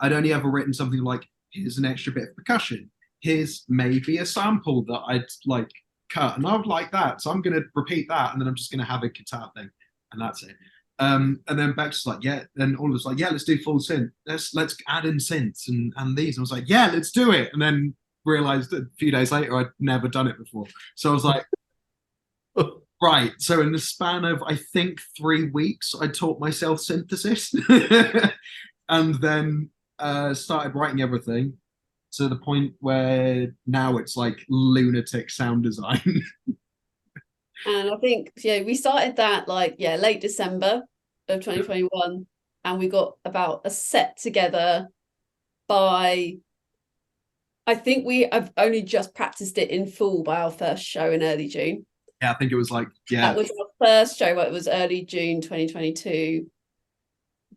I: I'd only ever written something like, here's an extra bit of percussion. Here's maybe a sample that I'd like cut, and I would like that. So I'm going to repeat that, and then I'm just going to have a guitar thing, and that's it. And then Beck's like, yeah. Then all of us like, yeah, let's do full synth. Let's add in synths and these. And I was like, yeah, let's do it. And then realized a few days later I'd never done it before. So I was like, right. So in the span of I think 3 weeks, I taught myself synthesis, and then started writing everything to the point where now it's like lunatic sound design.
F: And I think, we started that late December of 2021, and we got about a set together by, I think we have only just practiced it in full by our first show in early June.
I: Yeah, I think it was
F: that was our first show. It was early June 2022.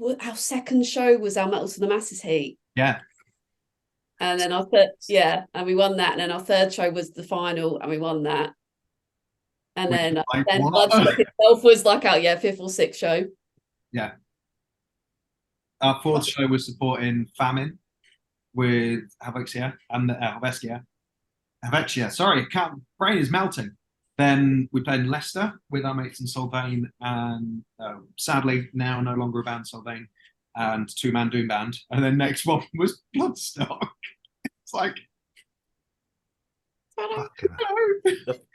F: Our second show was our Metal to the Masses heat.
I: Yeah.
F: And then our third, and we won that. And then our third show was the final, and we won that. And then Bloodstock itself was like our fifth or sixth show.
I: Yeah. Our fourth show was supporting Famine with Havexia and Havexia. Sorry, brain is melting. Then we played in Leicester with our mates in Solvane, and sadly now no longer a band, Solvane, and two-man doom band. And then next one was Bloodstock. It's like,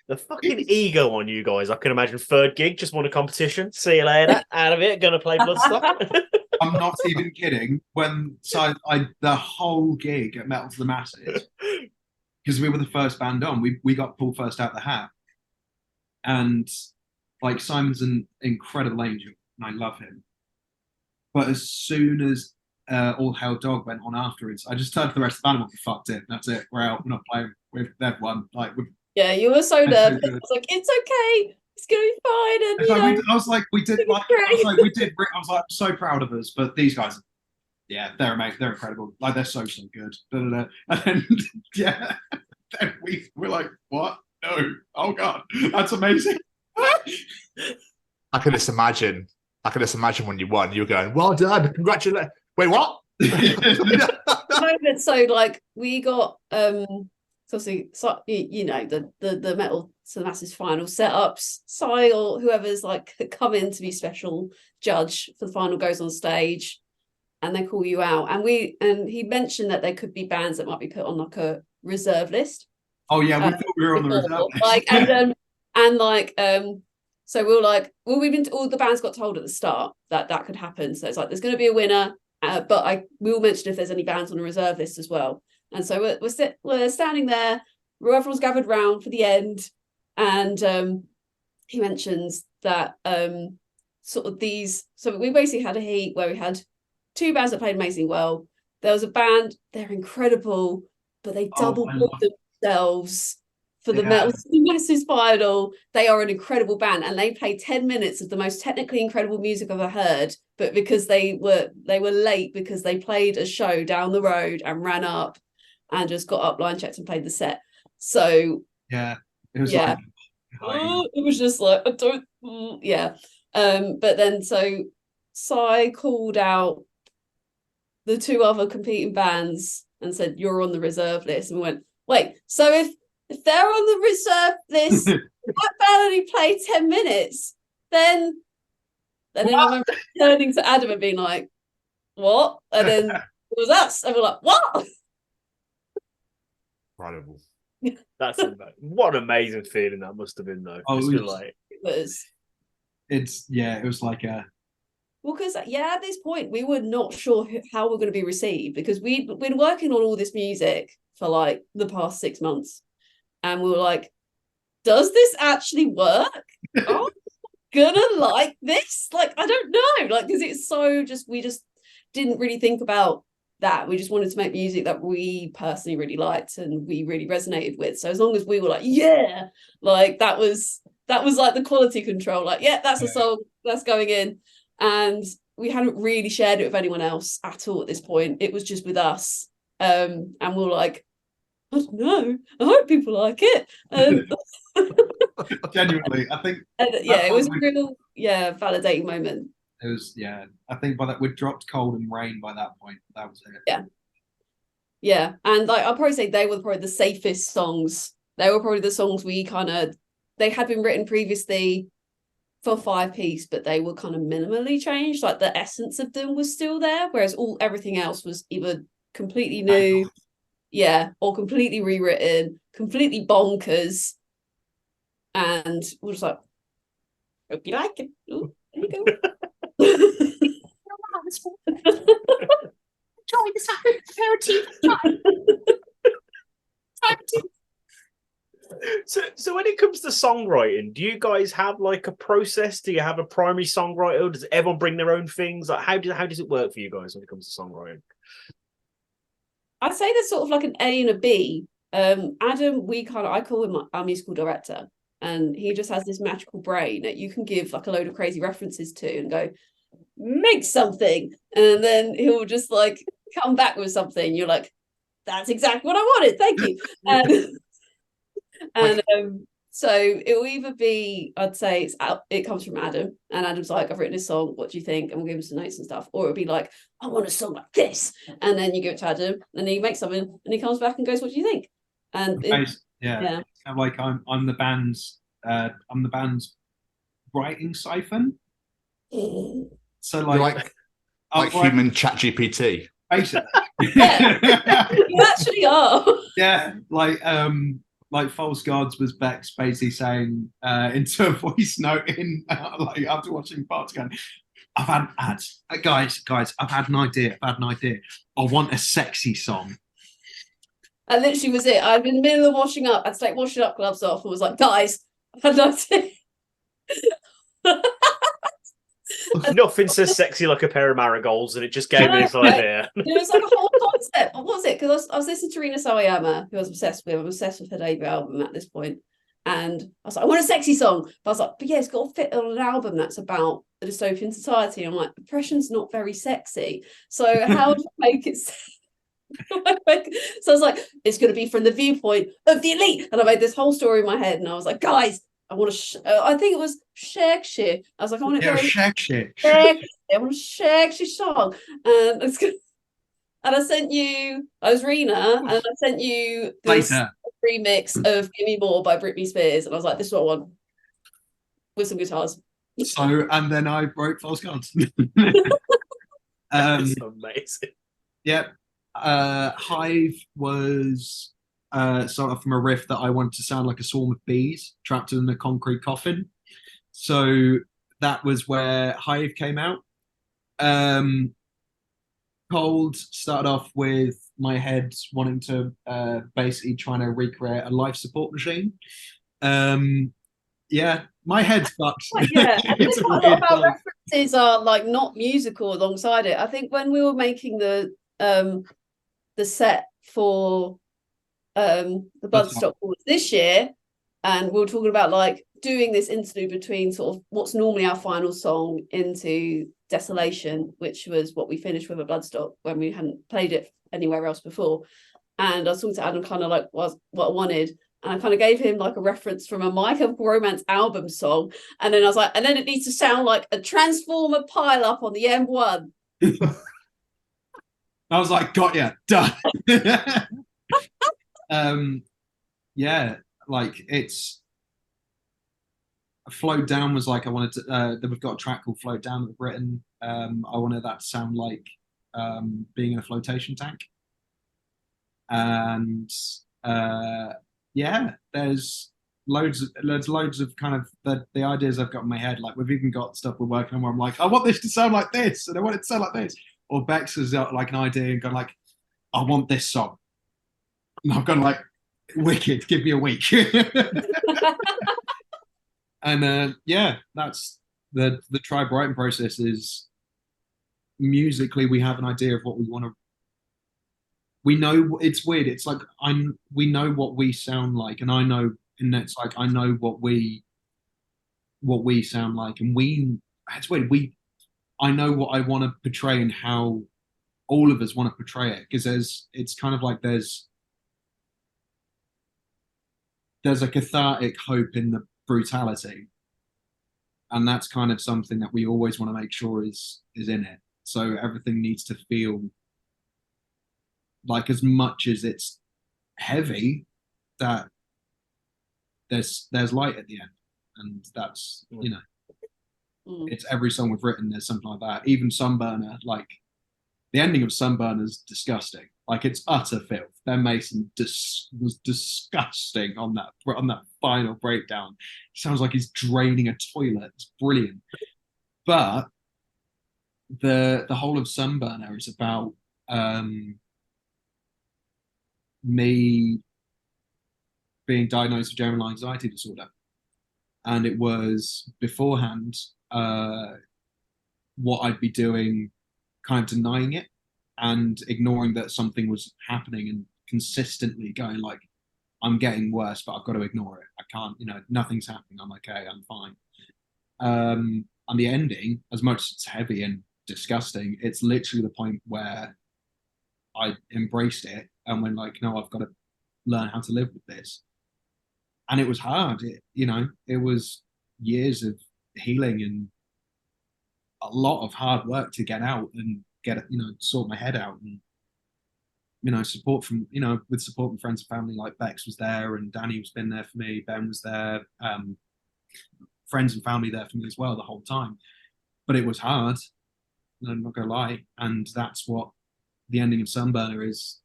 A: the fucking ego on you guys. I can imagine third gig, just won a competition. See you later. Out of it, gonna play Bloodstock.
I: I'm not even kidding. The whole gig at Metal to the Masses, because we were the first band on, we got pulled first out the hat. And like Simon's an incredible angel, and I love him. But as soon as All Hell Dog went on afterwards, I just turned to the rest of the band and went, fucked it. That's it. We're out. We're not playing. They've won.
F: Yeah, you were so nervous. I was like, it's okay. It's gonna be fine. And
I: I was like, we did. We did. I was like, so proud of us. But these guys, yeah, they're amazing. They're incredible. Like they're so good. And then then we're like, what? No. Oh God, that's amazing.
B: I can just imagine when you won, you were going, well done, congratulations. Wait, what?
F: So like we got obviously, the Metal to the Masses final setups. Si or whoever's like come in to be special judge for the final goes on stage, and they call you out. And he mentioned that there could be bands that might be put on like a reserve list.
I: Oh yeah, we thought we were on the reserve
F: list. So we were like, well, all the bands got told at the start that could happen. So it's like there's going to be a winner, but we will mention if there's any bands on the reserve list as well. And so we're standing there, everyone's gathered round for the end, and he mentions that sort of these. So we basically had a heat where we had two bands that played amazingly well. There was a band, they're incredible, but they double booked themselves for the Metal to the Masses final. They are an incredible band, and they played 10 minutes of the most technically incredible music I've ever heard. But because they were late because they played a show down the road and ran up and just got up, line checked, and played the set. So
I: it was
F: it was just like but then so Si called out the two other competing bands and said, you're on the reserve list, and we went, wait, so if they're on the reserve list, that band only played 10 minutes, then I remember turning to Adam and being like, what? And then it was us, and we're like, what?
B: Incredible.
A: That's what an amazing feeling that must have been, though.
I: Oh,
A: Just
I: it
A: feel
I: was-
A: like
I: it was like a
F: Well, because at this point we were not sure how we're going to be received, because we'd been working on all this music for like the past 6 months, and we were like, does this actually work? Are we gonna like this? Like, I don't know, like, because it's so we just didn't really think about that. We just wanted to make music that we personally really liked and we really resonated with. So as long as we were like, yeah, like that was like the quality control, like, yeah, that's a song that's going in. And we hadn't really shared it with anyone else at all at this point. It was just with us. And we were like, I don't know, I hope people like it.
I: genuinely, I think
F: it was a real validating moment.
I: it was I think by that we'd dropped Cold and Rain by that point. That was it.
F: Yeah, and like I'll probably say they were probably the safest songs. They were probably the songs they had been written previously for 5-piece, but they were kind of minimally changed. Like the essence of them was still there, whereas everything else was either completely new, or completely rewritten, completely bonkers. And we're just like, hope you like it. Ooh, there you go.
B: Enjoy this aperitif.
A: So when it comes to songwriting, do you guys have like a process? Do you have a primary songwriter? Does everyone bring their own things? Like how does it work for you guys when it comes to songwriting?
F: I'd say there's sort of like an A and a B. Adam, I call him our musical director, and he just has this magical brain that you can give like a load of crazy references to and go, make something, and then he'll just like come back with something. You're like, that's exactly what I wanted, thank you. So it will either be, I'd say it comes from Adam, and Adam's like, I've written this song, what do you think? And we'll give him some notes and stuff. Or it'll be like, I want a song like this, and then you give it to Adam, and he makes something, and he comes back and goes, what do you think? And
I: Kind of like I'm the band's writing siphon. So like
B: human ChatGPT.
I: Basically.
F: You actually are.
I: Yeah, like False Gods was Bex basically saying into a voice note in like after watching parts going, I've had ads. Guys, I've had an idea. I want a sexy song.
F: And literally was it. I'd been in the middle of washing up. I'd take washing up gloves off and was like, guys, I've had an idea.
A: Nothing so sexy like a pair of marigolds, and it just gave me this idea.
F: It was like a whole concept. What was it? Because I was listening to Rina Sawayama, who I was obsessed with. I'm obsessed with her debut album at this point. And I was like, I want a sexy song. But I was like, but yeah, it's got to fit on an album that's about a dystopian society. And I'm like, depression's not very sexy. So how do I make it sexy? So I was like, it's going to be from the viewpoint of the elite. And I made this whole story in my head. And I was like, guys, I want to. I think it was shag shit. I was like, I want it very
I: shag shit.
F: I want a shag shit song, and it's good. And I sent you. I was Rena, and I sent you this remix of "Give Me More" by Britney Spears, and I was like, "This is what I want," with some guitars.
I: So, and then I wrote False Gods.
A: That's amazing.
I: Yep. Hive was sort of from a riff that I wanted to sound like a swarm of bees trapped in a concrete coffin. So that was where Hive came out. Cold started off with my head wanting to basically trying to recreate a life support machine. Yeah, my head's fucked.
F: Yeah, I think a lot of our references are like not musical alongside it. I think when we were making the set for the Bloodstock Awards this year, and we were talking about like doing this interlude between sort of what's normally our final song into Desolation, which was what we finished with a Bloodstock when we hadn't played it anywhere else before. And I was talking to Adam kind of like what I wanted, and I kind of gave him like a reference from a My Chemical Romance album song, and then I was like, and then it needs to sound like a Transformer pile up on the M1.
I: I was like, got ya, done. Yeah, like it's Float Down was like I wanted to then we've got a track called Float Down that we've written. I wanted that to sound like being in a flotation tank. And yeah, there's loads of kind of the ideas I've got in my head. Like we've even got stuff we're working on where I'm like, I want this to sound like this, and I want it to sound like this. Or Bex has got like an idea and gone like, I want this song, and I've gone like, wicked, give me a week. And yeah, that's the Tribe writing process. Is musically we have an idea of what we want to. We know it's weird. It's like we know what we sound like, and I know, and it's like I know what we sound like, and it's weird. I know what I want to portray and how all of us want to portray it, because it's kind of like there's a cathartic hope in the brutality, and that's kind of something that we always want to make sure is in it. So everything needs to feel like, as much as it's heavy, that there's light at the end, and that's it's every song we've written. There's something like that. Even Sunburner, like the ending of Sunburner is disgusting. Like it's utter filth. Ben Mason was disgusting on that final breakdown. It sounds like he's draining a toilet. It's brilliant. But the whole of Sunburner is about me being diagnosed with general anxiety disorder, and it was beforehand what I'd be doing, kind of denying it and ignoring that something was happening, and consistently going like, I'm getting worse, but I've got to ignore it. I can't, nothing's happening. I'm okay. I'm fine. And the ending, as much as it's heavy and disgusting, it's literally the point where I embraced it and went like, no, I've got to learn how to live with this. And it was hard. It was years of healing and a lot of hard work to get out and sort my head out, and support from with support from friends and family. Like Bex was there, and Danny was been there for me, Ben was there, friends and family there for me as well the whole time. But it was hard, I'm not gonna lie, and that's what the ending of Sunburner is.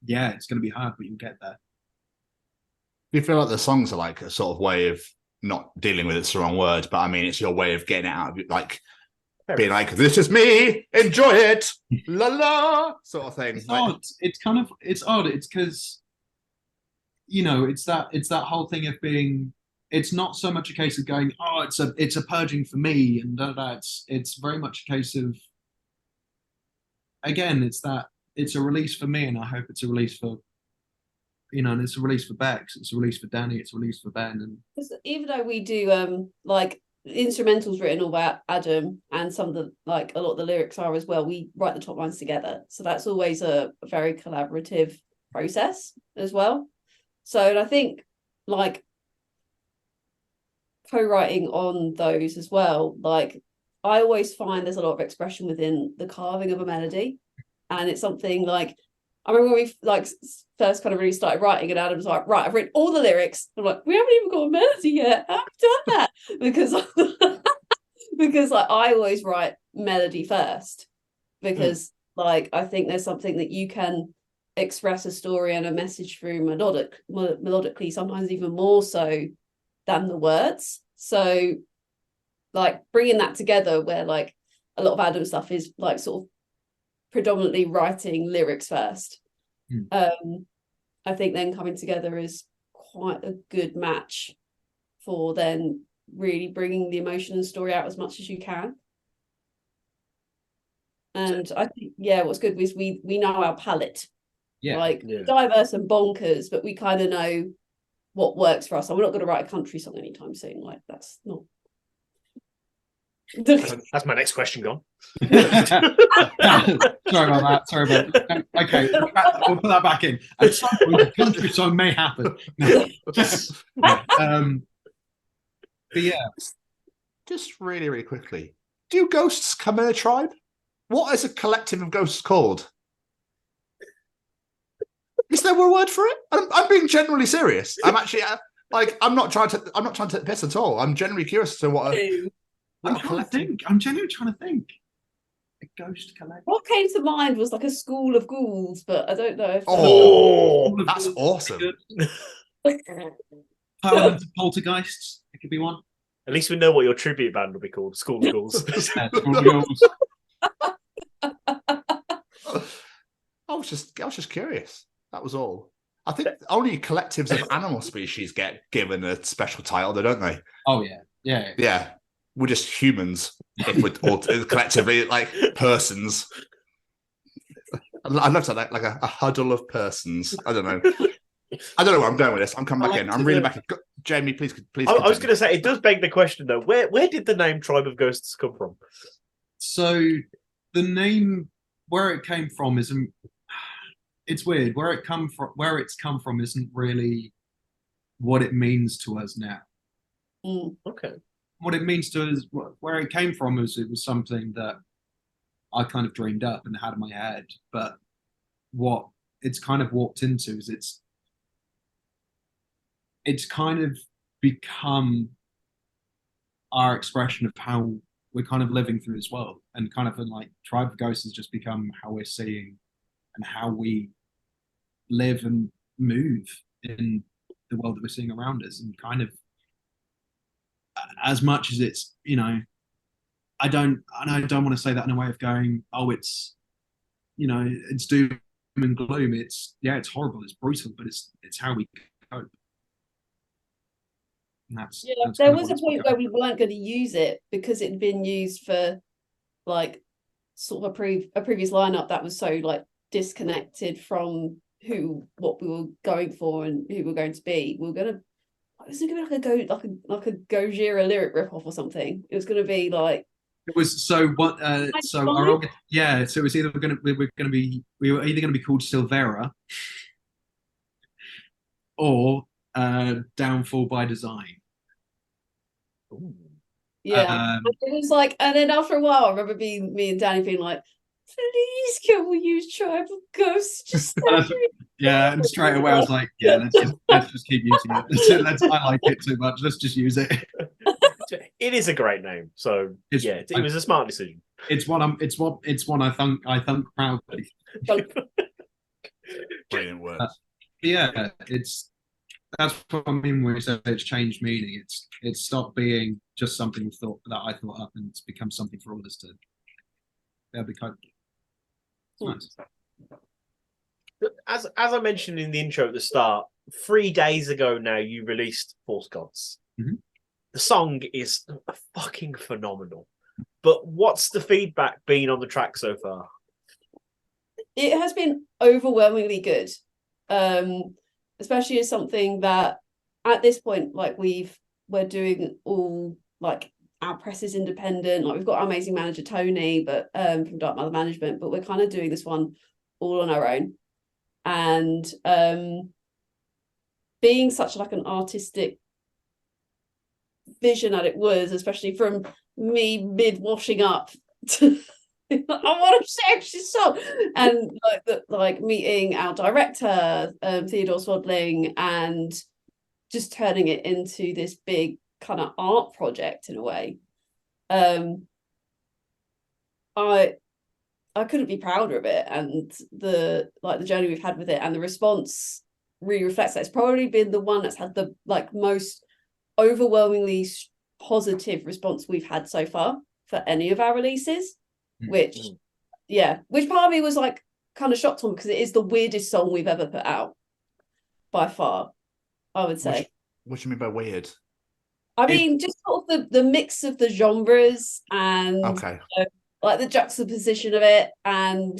I: Yeah, it's gonna be hard, but you'll get there.
B: Do you feel like the songs are like a sort of way of not dealing with it's the wrong word, but I mean it's your way of getting it out of you, like being like, this is me, enjoy it, la la, sort of thing.
I: It's odd. It's odd. It's because, it's that whole thing of being. It's not so much a case of going, oh, it's a purging for me, and it's very much a case of. Again, it's a release for me, and I hope it's a release for. And it's a release for Bex, it's a release for Danny, it's a release for Ben, and
F: even though we do like instrumentals written all about Adam, and some of the a lot of the lyrics are as well, we write the top lines together, so that's always a very collaborative process as well. So, and I think like co-writing on those as well, like I always find there's a lot of expression within the carving of a melody, and it's something like I remember when we first kind of really started writing, and Adam's like, right, I've written all the lyrics. I'm like, we haven't even got a melody yet. How have you done that? Because I always write melody first, because I think there's something that you can express a story and a message through melodically, sometimes even more so than the words. So bringing that together, where a lot of Adam stuff is sort of predominantly writing lyrics first. I think then coming together is quite a good match for then really bringing the emotion and story out as much as you can. And I think what's good is we know our palette, diverse and bonkers, but we kind of know what works for us. And we're not going to write a country song anytime soon. That's not.
A: That's my next question gone.
I: Sorry about that. Okay, we'll put that back in. At some point, a country song may happen. But yeah,
B: just really, really quickly, do ghosts come in a tribe? What is a collective of ghosts called? Is there a word for it? I'm being genuinely serious. I'm actually I'm not trying to take the piss at all. I'm genuinely curious as to what.
I: I'm genuinely trying to think. A ghost collective.
F: What came to mind was like a school of ghouls, but I don't know if
B: Oh, that's awesome.
I: Parliament of Poltergeists. It could be one.
A: At least we know what your tribute band will be called. School of Ghouls.
I: Yeah, School of Ghouls.
B: I was just curious. That was all. I think only collectives of animal species get given a special title, though, don't they?
I: Oh yeah. Yeah.
B: Yeah. We're just humans, if we're all collectively like persons. I love that, like a huddle of persons. I don't know. I don't know where I'm going with this. I'm coming back in. I'm really back in. Jamie, please.
A: I was going to say, it does beg the question though. Where did the name Tribe of Ghosts come from?
I: So the name, where it came from, isn't. It's weird. Where it's come from isn't really what it means to us now.
A: Okay.
I: What it means to us, where it came from, is it was something that I kind of dreamed up and had in my head. But what it's kind of walked into is it's kind of become our expression of how we're kind of living through this world, and kind of like Tribe of Ghosts has just become how we're seeing and how we live and move in the world that we're seeing around us. And kind of, as much as it's, I don't want to say that in a way of going, oh, it's, it's doom and gloom. It's horrible, it's brutal, but it's how we cope. That's
F: there was a point where we weren't going to use it because it'd been used for like sort of a previous lineup that was so like disconnected from what we were going for and who we were going to be. We were going to, was it going to be like a Gojira lyric ripoff or something? It was going to be like,
I: it was so what so it was either we were either going to be called Silvera or Downfall by Design.
A: Ooh.
F: Yeah, it was like, and then after a while, I remember me and Danny being like, "Please, can we use Tribe of Ghosts?" Just
I: yeah, and straight away I was like, "Yeah, let's just keep using it. I like it too much. Let's just use it."
A: It is a great name, so it was a smart decision.
I: It's one I thunk proudly.
B: Brilliant words.
I: Yeah, that's what I mean when we say it's changed meaning. It's stopped being just something that I thought up, and it's become something for all of us to be kind of nice.
A: As I mentioned in the intro at the start, 3 days ago now you released False Gods.
I: Mm-hmm.
A: The song is fucking phenomenal. But what's the feedback been on the track so far?
F: It has been overwhelmingly good. Especially as something that at this point, like we're doing all like our press is independent. Like we've got our amazing manager Tony, but from Dark Mother Management, but we're kind of doing this one all on our own. And being such like an artistic vision that it was, especially from me mid washing up to I want to sing this song, and like meeting our director Theodore Swadling and just turning it into this big kind of art project in a way. I couldn't be prouder of it, and the journey we've had with it and the response really reflects that. It's probably been the one that's had the like most overwhelmingly positive response we've had so far for any of our releases. Which part of me was like kind of shocked on, because it is the weirdest song we've ever put out by far, I would say.
B: What do you mean by weird?
F: I mean, just sort of the mix of the genres and like the juxtaposition of it, and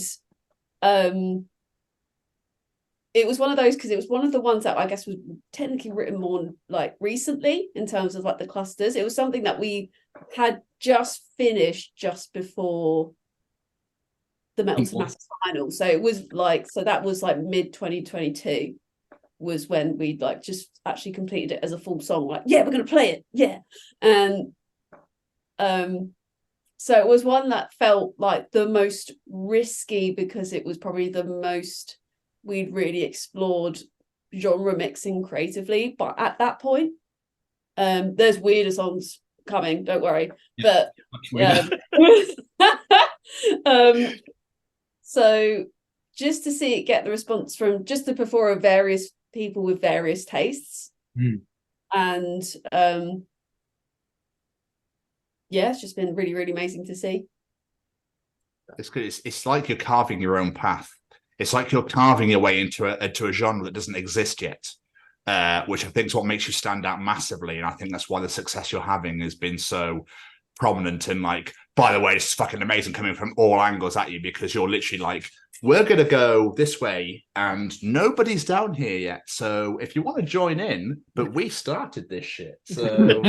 F: it was one of those, because it was one of the ones that I guess was technically written more like recently in terms of like the clusters. It was something that we had just finished just before the Metal to Masses final. So it was like, so that was like mid 2022 was when we like just actually completed it as a full song. Like, yeah, we're going to play it. Yeah. And so it was one that felt like the most risky, because it was probably the most we'd really explored genre mixing creatively. But at that point, there's weirder songs coming, don't worry. But So just to see it get the response from just the plethora of various people with various tastes. And it's just been really, really amazing to see.
B: It's good. It's like you're carving your own path. It's like you're carving your way into a genre that doesn't exist yet, which I think is what makes you stand out massively. And I think that's why the success you're having has been so prominent. And like, by the way, this is fucking amazing coming from all angles at you, because you're literally like, we're going to go this way and nobody's down here yet. So if you want to join in, but we started this shit. So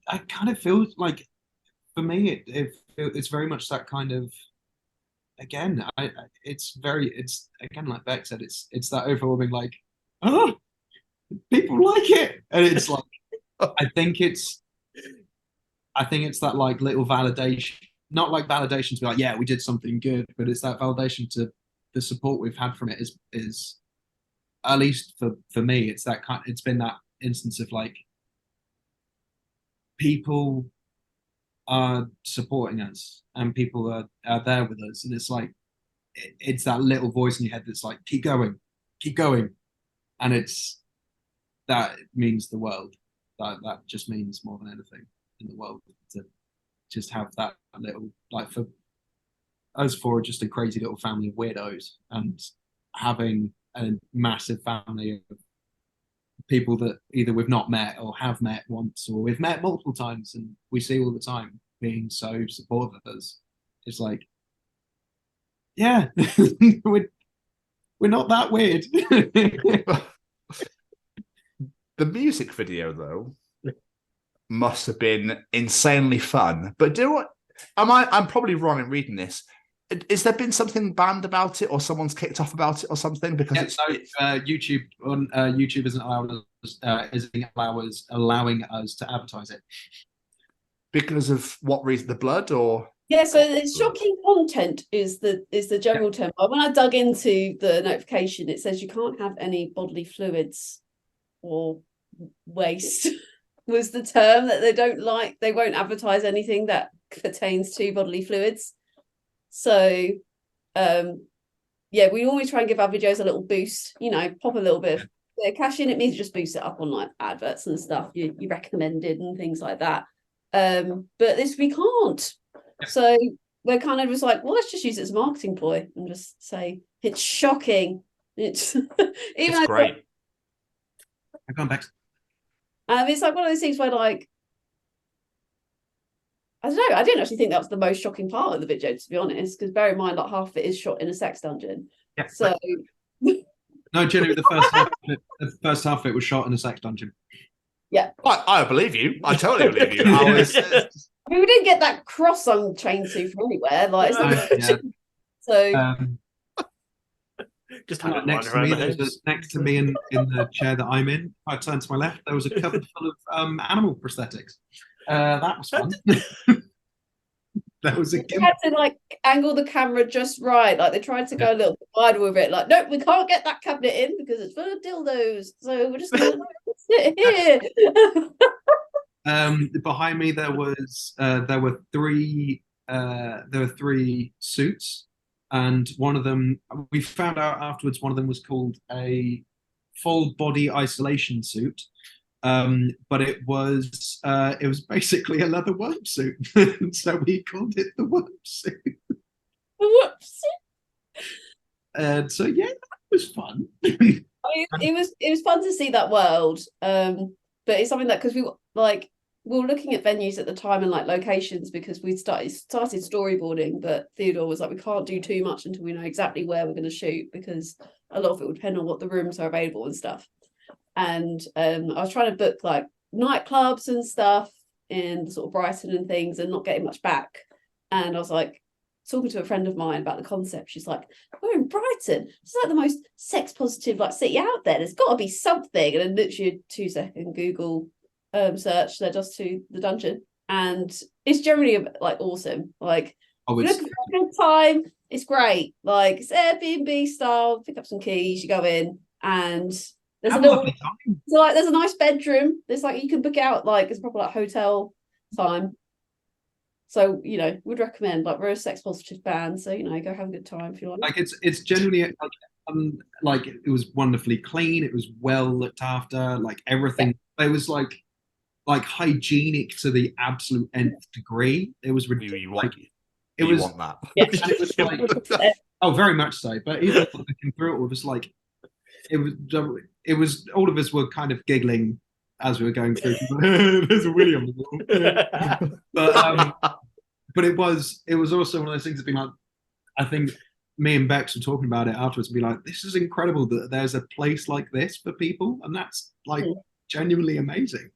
I: I kind of feel like, for me, it's very much that kind of, again, it's again, like Beck said, it's that overwhelming, like, oh, people like it. And it's like, I think it's that like little validation, not like validation to be like, yeah, we did something good, but it's that validation to the support we've had from it is at least for me, it's been that instance of like, people are supporting us and people are there with us, and it's like, it's that little voice in your head that's like, keep going, and that means the world. That just means more than anything in the world, to just have that little, like, for us four, just a crazy little family of weirdos, and having a massive family of people that either we've not met or have met once, or we've met multiple times and we see all the time, being so supportive of us. It's like, yeah, we're not that weird.
B: The music video, though, must have been insanely fun. But I'm probably wrong in reading this. Is there been something banned about it, or someone's kicked off about it, or something? Because
I: YouTube isn't allowing us to advertise it.
B: Because of what reason? The blood, or
F: so the shocking content is the general term. When I dug into the notification, it says you can't have any bodily fluids or waste was the term that they don't like. They won't advertise anything that pertains to bodily fluids. So we always try and give our videos a little boost, pop a little bit of cash in. It means just boost it up on like adverts and stuff you recommended and things like that. But this we can't. So we're kind of just like, well, let's just use it as a marketing ploy and just say it's shocking. It's
B: it's great.
I: I'm going back.
F: It's like one of those things where, like, I don't know, I didn't actually think that was the most shocking part of the video, to be honest, because bear in mind, like, half of it is shot in a sex dungeon.
I: Yeah.
F: So
I: no, generally the first half of it was shot in a sex dungeon.
F: Yeah.
B: I believe you. I totally believe you.
F: I mean, we didn't get that cross on Chain 2 from anywhere. Like, it's not... So
A: just
I: next to me in the chair that I'm in, if I turned to my left, there was a cupboard full of animal prosthetics. That was fun. That was
F: they had to like angle the camera just right. Like they tried to go a little bit wider with it. Like, nope, we can't get that cabinet in because it's full of dildos. So we're just going to sit here.
I: Behind me there were three suits, and one of them, we found out afterwards, one of them was called a full body isolation suit. But it was basically a leather worm suit. So we called it the worm suit. And so yeah, that was fun.
F: it was fun to see that world. But it's something that, because we were looking at venues at the time and like locations, because we started storyboarding, but Theodore was like, we can't do too much until we know exactly where we're going to shoot, because a lot of it would depend on what the rooms are available and stuff. And I was trying to book like nightclubs and stuff in sort of Brighton and things, and not getting much back. And I was like talking to a friend of mine about the concept. She's like, we're in Brighton. It's like the most sex positive like city out there. There's got to be something. And then literally a 2-second Google search led us to the dungeon, and it's generally like awesome. Like, look for a good time. It's great. Like, it's Airbnb style. Pick up some keys. You go in, and there's there's a nice bedroom. There's like, you can book out like it's proper like hotel time. So, would recommend, like, we're a sex positive band, so go have a good time if you like.
I: Like it's genuinely like it was wonderfully clean. It was well looked after. Like everything, it was like hygienic to the absolute nth degree. It was ridiculous. You
B: want that.
F: Yeah.
I: And it was like, oh, very much so. But even looking through it was like, it was all of us were kind of giggling as we were going through. There's a Willie on the wall. But it was also one of those things that been like, I think me and Bex were talking about it afterwards and be like, this is incredible that there's a place like this for people, and that's like genuinely amazing.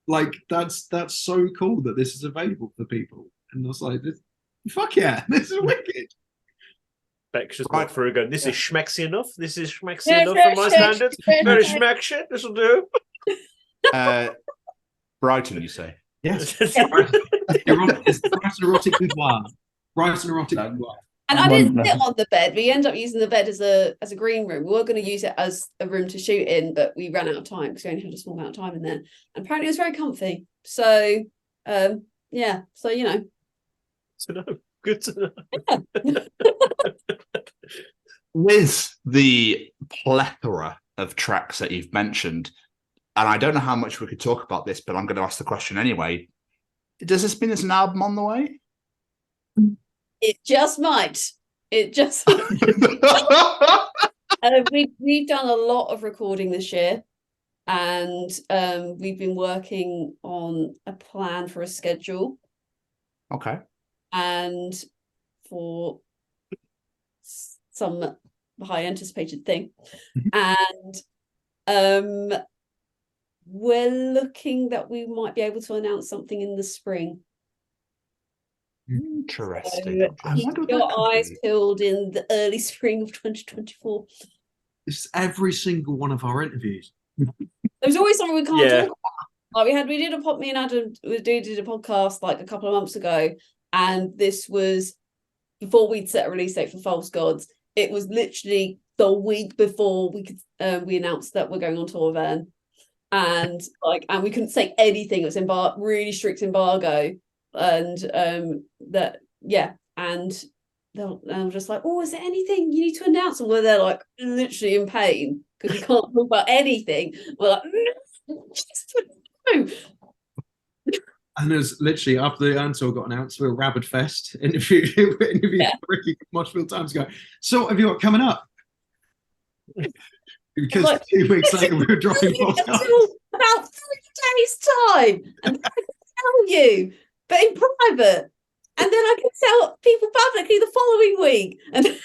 I: Like that's so cool that this is available for people. And I was like, fuck yeah, this is wicked.
A: Bex just went through going, this is schmexy enough. This is schmexy enough for my standards. Very schmexy. This will do.
B: Brighton, you say?
I: Yes. It's Brighton erotic boudoir. Brighton erotic boudoir.
F: And I didn't sit on the bed. We ended up using the bed as a green room. We were going to use it as a room to shoot in, but we ran out of time because we only had a small amount of time in there. And apparently it was very comfy. So, yeah. So,
A: To know. Good to know.
B: With the plethora of tracks that you've mentioned, and I don't know how much we could talk about this, but I'm going to ask the question anyway. Does this mean there's an album on the way?
F: It just might. It just. We've done a lot of recording this year, and we've been working on a plan for a schedule.
B: Okay.
F: And for some high anticipated thing, and we're looking that we might be able to announce something in the spring.
B: Interesting.
F: So keep your eyes peeled in the early spring of 2024.
I: It's every single one of our interviews.
F: There's always something we can't talk about. Like me and Adam did a podcast like a couple of months ago, and this was before we'd set a release date for False Gods. It was literally the week before we announced that we're going on tour then, and we couldn't say anything. It was really strict embargo. And and they're just like, oh, is there anything you need to announce? And they're like literally in pain because we can't talk about anything. We're like, no.
I: And there's literally after the Ansel got announced, we were Rabid Fest interviewed Ricky Moshfield times ago. So what have you got coming up? Because like, 2 weeks later we were dropping podcasts.
F: About 3 days time, and I can tell you. But in private, and then I can tell people publicly the following week, and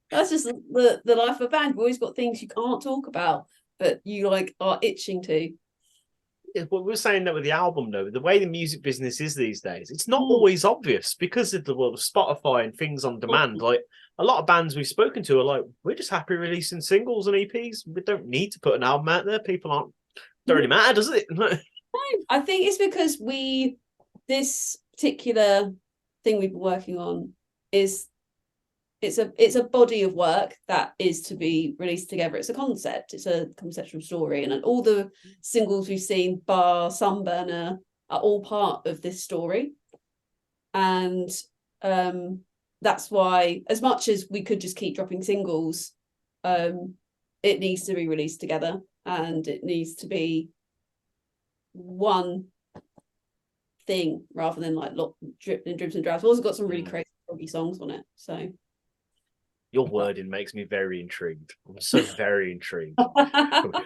F: that's just the life of a band. We've always got things you can't talk about, but you are itching to.
A: Yeah, but we were saying that with the album, though, the way the music business is these days, it's not always obvious because of the world of Spotify and things on demand. Like a lot of bands we've spoken to are like, we're just happy releasing singles and EPs. We don't need to put an album out there. People don't really matter, does it?
F: No, I think it's because this particular thing we've been working on it's a body of work that is to be released together. It's a concept. It's a conceptual story, and all the singles we've seen, bar Sunburner, are all part of this story. And that's why, as much as we could just keep dropping singles, it needs to be released together, and it needs to be one thing rather than like dribs and drabs. We've also got some really crazy proggy songs on it. So
A: your wording makes me very intrigued. I'm so very intrigued.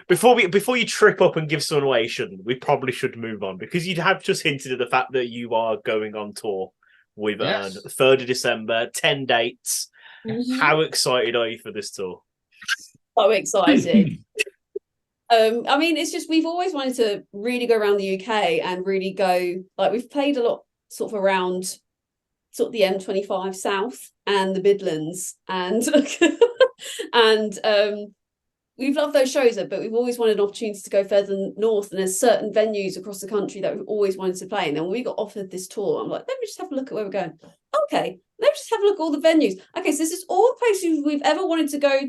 A: Before you trip up and give someone away, we probably should move on, because you have just hinted at the fact that you are going on tour with URNE, 3rd of December, 10 dates. Mm-hmm. How excited are you for this tour?
F: So excited. I mean, it's just we've always wanted to really go around the UK and really go, like, we've played a lot sort of around sort of the M25 South and the Midlands, and we've loved those shows, but we've always wanted an opportunity to go further north, and there's certain venues across the country that we've always wanted to play. And then when we got offered this tour, I'm like, let me just have a look at where we're going. Okay, let me just have a look at all the venues. Okay, so this is all the places we've ever wanted to go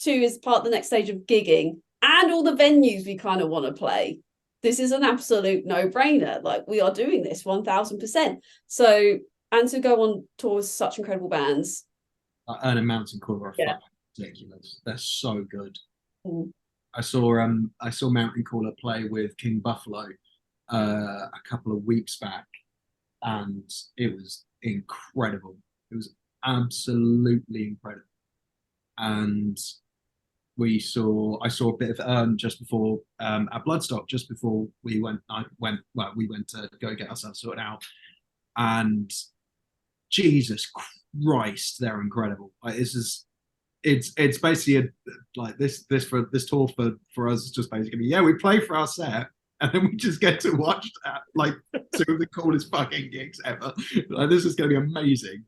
F: to as part of the next stage of gigging, and all the venues we kind of want to play. this is an absolute no-brainer. Like, we are doing this 1000%. So, and to go on tour with such incredible bands.
I: URNE and Mountain Caller are fucking ridiculous. They're so good. I saw Mountain Caller play with King Buffalo a couple of weeks back, and it was incredible. It was absolutely incredible. And I saw a bit of URNE just before at Bloodstock, just before we went to go get ourselves sorted out. And Jesus Christ, they're incredible. Like, it's basically this tour for us is just basically, we play for our set, and then we just get to watch like two of the coolest fucking gigs ever. Like, this is going to be amazing.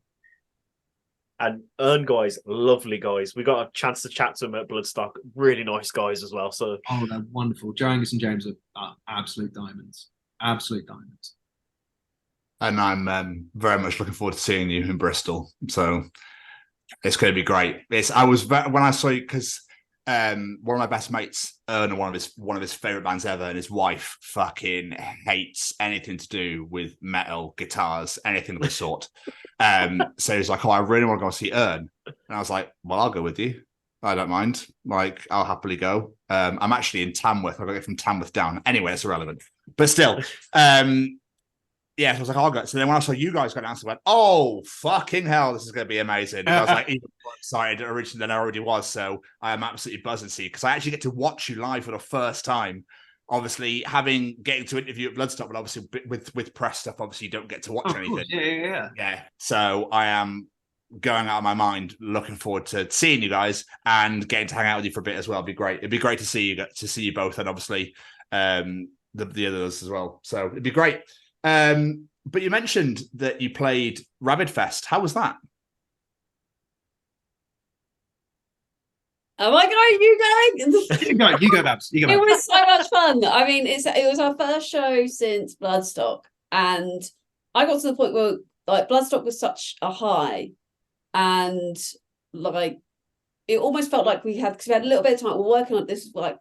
A: And URNE guys, lovely guys. We got a chance to chat to them at Bloodstock. Really nice guys as well. So
I: they're wonderful. Joe Angus and James are absolute diamonds. Absolute diamonds.
B: And I'm very much looking forward to seeing you in Bristol. So it's going to be great. When I saw you, because one of my best mates, URNE, one of his favorite bands ever, and his wife fucking hates anything to do with metal, guitars, anything of the sort. So he's like, I really want to go see URNE. And I was like, well, I'll go with you. I don't mind. Like, I'll happily go. I'm actually in Tamworth. I got to get from Tamworth down. Anyway, it's irrelevant. But still, so I was like, I'll go. So then when I saw you guys go down, I went, oh, fucking hell, this is going to be amazing. And I was like, even more excited originally than I already was. So I am absolutely buzzing to see, because I actually get to watch you live for the first time. Obviously, getting to interview at Bloodstock, but obviously with press stuff, obviously you don't get to watch anything. Yeah. So I am going out of my mind, looking forward to seeing you guys and getting to hang out with you for a bit as well. It'd be great. It'd be great to see you both, and obviously the others as well. So it'd be great. But you mentioned that you played Rabid Fest. How was that?
F: Am I going? You going?
I: You go, Babs. You go, Babs.
F: It was so much fun. I mean, it was our first show since Bloodstock, and I got to the point where like Bloodstock was such a high, and like it almost felt like we had a little bit of time. We're working on this, like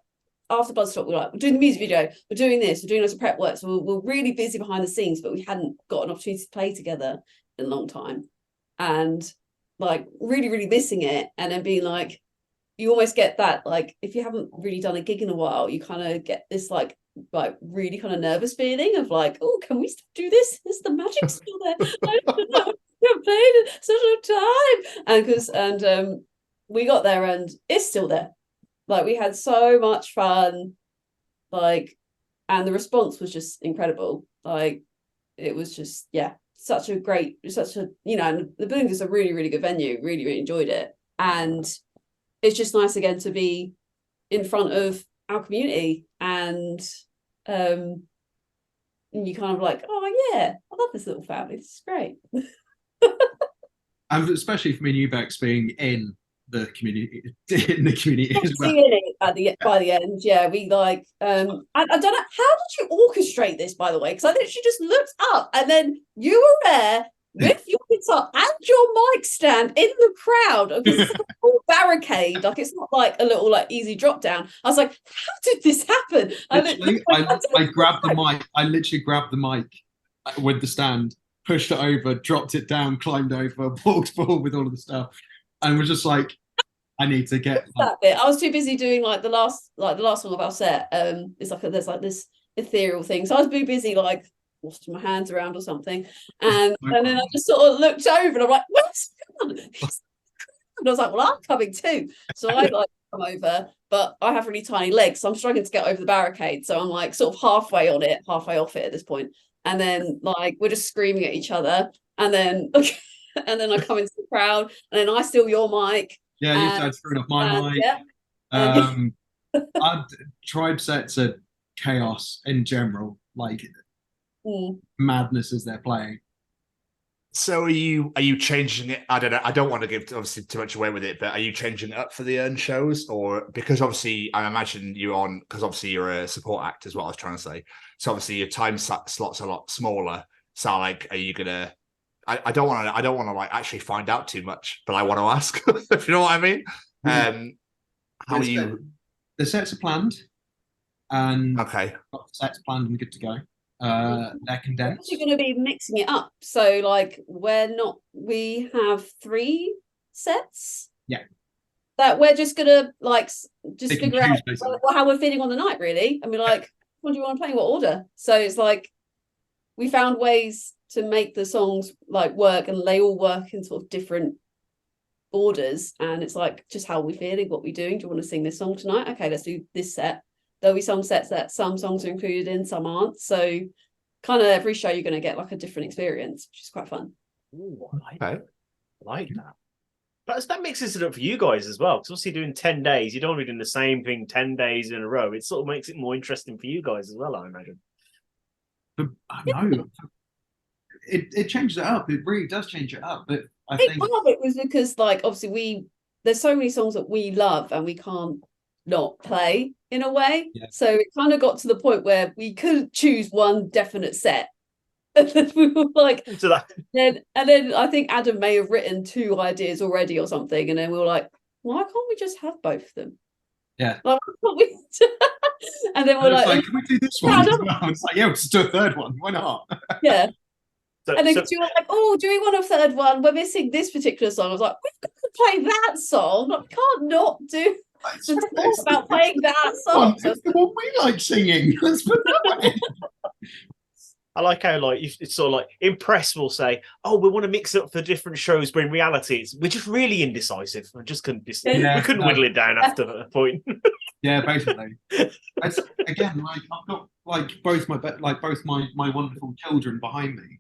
F: after Bloodstock, we're doing the music video, we're doing this, we're doing lots of prep work. So we're really busy behind the scenes, but we hadn't got an opportunity to play together in a long time, and like really, really missing it. And then being like, you almost get that, like, if you haven't really done a gig in a while, you kind of get this like really kind of nervous feeling of like, oh, can we still do this? Is the magic still there? I don't know. I've played in such a time. And we got there and it's still there. Like, we had so much fun, like, and the response was just incredible. Like, it was just, and the building is a really, really good venue. Really, really enjoyed it. And it's just nice again to be in front of our community, and you kind of like, oh yeah, I love this little family. This is great.
I: And especially for me and you, Bex, being in the community as well.
F: By the end, we like I don't know, how did you orchestrate this, by the way? Because I literally just looked up and then you were there with your guitar and your mic stand in the crowd. Because it's like a full barricade, like it's not like a little like easy drop down. I was like, how did this happen?
I: I grabbed the mic. I literally grabbed the mic with the stand, pushed it over, dropped it down, climbed over, walked forward with all of the stuff, and was just like, I need to get
F: that bit. I was too busy doing like the last one of our set. It's like there's like this ethereal thing, so I was too busy like washing my hands around or something, and then I just sort of looked over and I'm like, what's going on? And I was like, well, I'm coming too. So I like come over, but I have really tiny legs, so I'm struggling to get over the barricade. So I'm like sort of halfway on it, halfway off it at this point. And then like we're just screaming at each other, and then I come into the crowd, and then I steal your mic.
I: Yeah, you started screwing off my mic.
F: Yeah.
I: Tribe sets are chaos in general, like madness as they're playing.
B: So are you changing it? I don't know. I don't want to give obviously too much away with it, but are you changing it up for the URNE shows, or because obviously I imagine because obviously you're a support act as well. I was trying to say. So obviously your time slots are a lot smaller. So like, are you gonna? I don't want to like actually find out too much, but I want to ask if you know what I mean. How are you?
I: The sets are planned. and
B: Okay.
I: got sets planned and good to go. They're
F: We're
I: condensed.
F: actually going to be mixing it up. So like we have 3 sets.
I: Yeah.
F: That we're just gonna like just
I: Pick and
F: figure out
I: choose, basically.
F: how we're feeling on the night, really. I mean, like, what do you want to play? In what order? So it's like we found ways to make the songs like work, and they all work in sort of different orders. And it's like just how we're feeling, what we're doing. Do you want to sing this song tonight? Okay, let's do this set. There'll be some sets that some songs are included in, some aren't. So kind of every show you're going to get like a different experience, which is quite fun.
A: Ooh, I like that. But that mixes it up for you guys as well. Because obviously doing 10 days, you don't want to be doing the same thing 10 days in a row. It sort of makes it more interesting for you guys as well, I imagine.
I: But I know it changes it up. It really does change it up. But I
F: think
I: think
F: part of it was because like obviously there's so many songs that we love and we can't not play in a way.
I: Yeah.
F: So it kind of got to the point where we couldn't choose one definite set. And then we were like,
A: So that
F: and then I think Adam may have written 2 ideas already or something, and then we were like, why can't we just have both of them?
I: Yeah.
F: Like, why can't we? And then we're
I: it's
F: like,
I: can we do this one as well? It's like, yeah, we'll just do a third one. Why not?
F: yeah.
A: so,
F: And then
A: so-
F: you were like, oh, do we want a third one? We're missing this particular song. I was like, we've got to play that song. Like, we can't not do the talk about playing that song.
I: It's the one we like singing. Let's put that one in.
A: I like how like it's sort of like Impress will say, "Oh, we want to mix it up for different shows," but in reality, we're just really indecisive. I just couldn't we couldn't whittle it down after a point.
I: Yeah, basically. It's, again, like I've got like both my wonderful children behind me,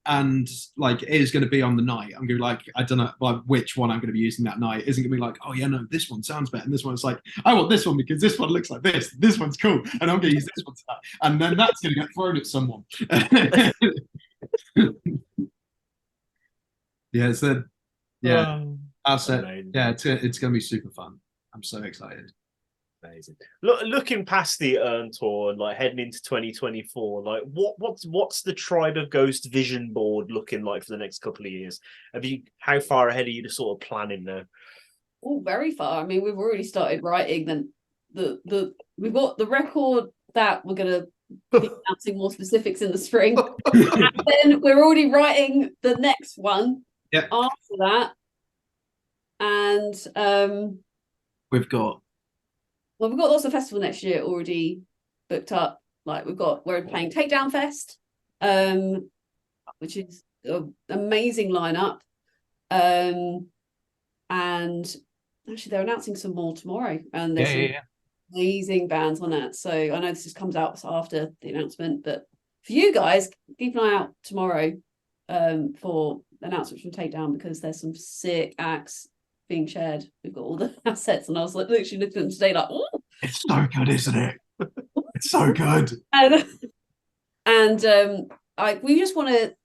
I: and like it is going to be on the night. I'm going to be like, I don't know like which one I'm going to be using that night. Isn't going to be like, oh yeah, no, this one sounds better, and this one's like, I want this one because this one looks like this. This one's cool, and I'm going to use this one to that, and then that's going to get thrown at someone. Yeah, so yeah, that's it.
A: Amazing.
I: Yeah, it's going to be super fun. I'm so excited.
A: Amazing. Looking past the URNE tour and like heading into 2024, like what's the Tribe of Ghost vision board looking like for the next couple of years? How far ahead are you to sort of planning now?
F: Oh, very far. I mean, we've already started writing. We've got the record that we're going to be announcing more specifics in the spring, and then we're already writing the next one.
I: Yep.
F: After that, and
I: We've got
F: well, we've got lots of festival next year already booked up. Like we're playing Takedown Fest, which is an amazing lineup. And actually they're announcing some more tomorrow, and there's some amazing bands on that. So I know this just comes out after the announcement, but for you guys, keep an eye out tomorrow for announcements from Takedown, because there's some sick acts being shared. We've got all the assets, and I was like literally looking at them today like, oh,
I: it's so good, isn't it? It's so good.
F: And we just want to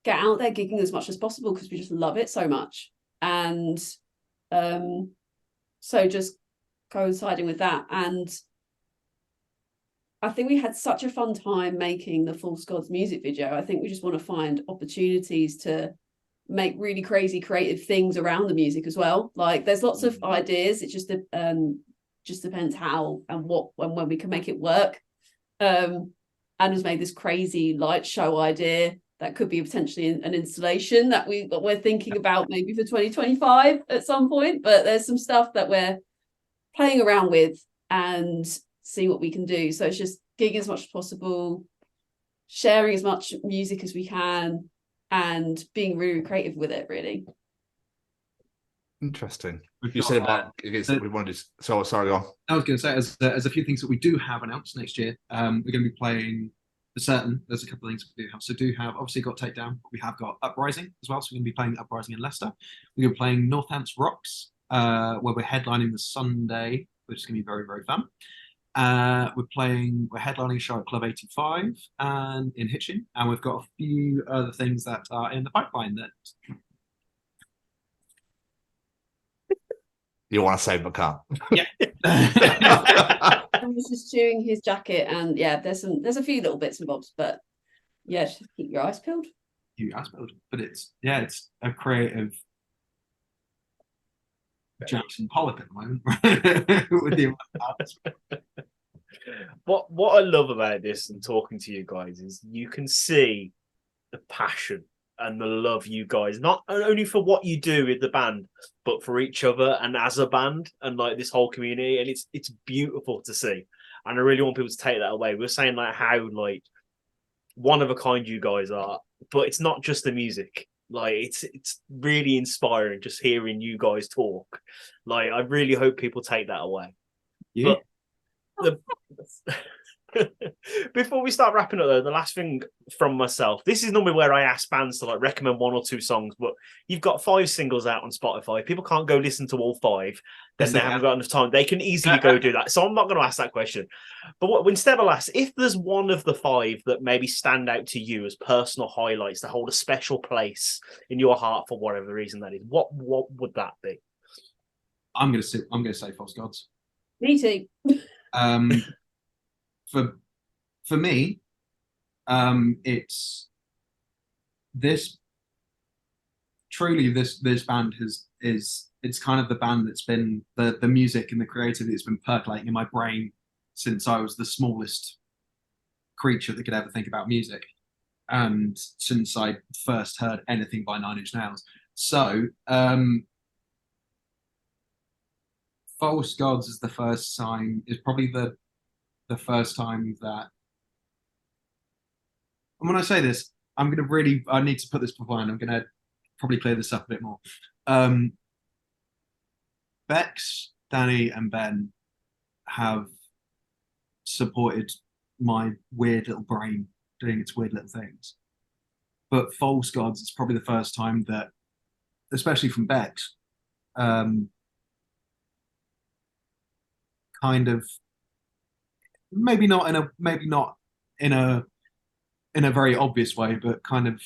F: get out there gigging as much as possible because we just love it so much. And so just coinciding with that, and I think we had such a fun time making the False Gods music video. I think we just want to find opportunities to make really crazy creative things around the music as well. Like there's lots of ideas. It just depends how and what and when we can make it work. Anna's made this crazy light show idea that could be potentially an installation that we're thinking about maybe for 2025 at some point. But there's some stuff that we're playing around with and see what we can do. So it's just gigging as much as possible, sharing as much music as we can, and being really creative with it, really.
B: Interesting. You said about we wanted to. So sorry, go on.
I: I was going to say, as a few things that we do have announced next year, we're going to be playing for certain. There's a couple of things we do have. So do have obviously got Takedown. We have got Uprising as well. So we're going to be playing Uprising in Leicester. We're going to be playing Northants Rocks, where we're headlining the Sunday, which is going to be very, very fun. We're headlining a show at Club 85 and in Hitchin, and we've got a few other things that are in the pipeline that
B: you want to say but can't.
I: Yeah.
F: I was just chewing his jacket, and yeah, there's a few little bits and bobs, but yeah, just keep your eyes peeled.
I: But it's a creative Jackson Pollock at the moment with the
A: What I love about this and talking to you guys is you can see the passion and the love you guys, not only for what you do with the band, but for each other and as a band and like this whole community. And it's beautiful to see. And I really want people to take that away. We're saying like how like one of a kind you guys are, but it's not just the music. Like it's really inspiring just hearing you guys talk. Like I really hope people take that away.
I: Yeah.
A: But before we start wrapping up though, the last thing from myself, this is normally where I ask bands to like recommend 1 or 2 songs, but you've got 5 singles out on Spotify. People can't go listen to all 5, then
I: Yes,
A: they
I: they
A: haven't
I: can.
A: got enough time. They can easily go do that. So I'm not going to ask that question. But instead I'll ask, if there's one of the 5 that maybe stand out to you as personal highlights that hold a special place in your heart for whatever reason that is, what would that be?
I: I'm gonna say False Gods.
F: Me too.
I: For me, it's this band it's kind of the band that's been the music and the creativity that's been percolating in my brain since I was the smallest creature that could ever think about music, and since I first heard anything by Nine Inch Nails. So False Gods is probably the first time that, and when I say this, I need to put this beforehand. I'm going to probably clear this up a bit more. Bex, Danny, and Ben have supported my weird little brain doing its weird little things. But False Gods is probably the first time that, especially from Bex, kind of maybe not in a very obvious way, but kind of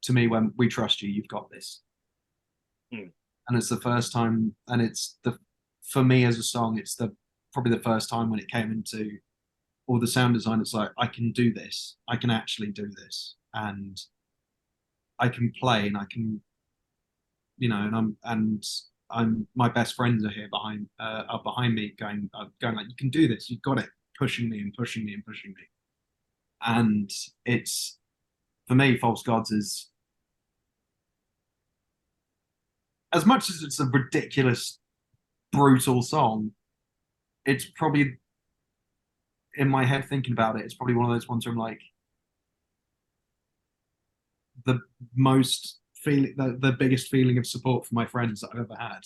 I: to me, when we trust you, you've got this. And it's the first time, and for me as a song, it's probably the first time when it came into all the sound design. It's like, I can do this. I can actually do this, and I can play, and I can, and I'm my best friends are here behind me, going like, you can do this. You've got it. Pushing me and pushing me and pushing me. And it's, for me, False Gods is, as much as it's a ridiculous, brutal song, it's probably, in my head thinking about it, it's probably one of those ones where I'm like, the biggest feeling of support from my friends that I've ever had,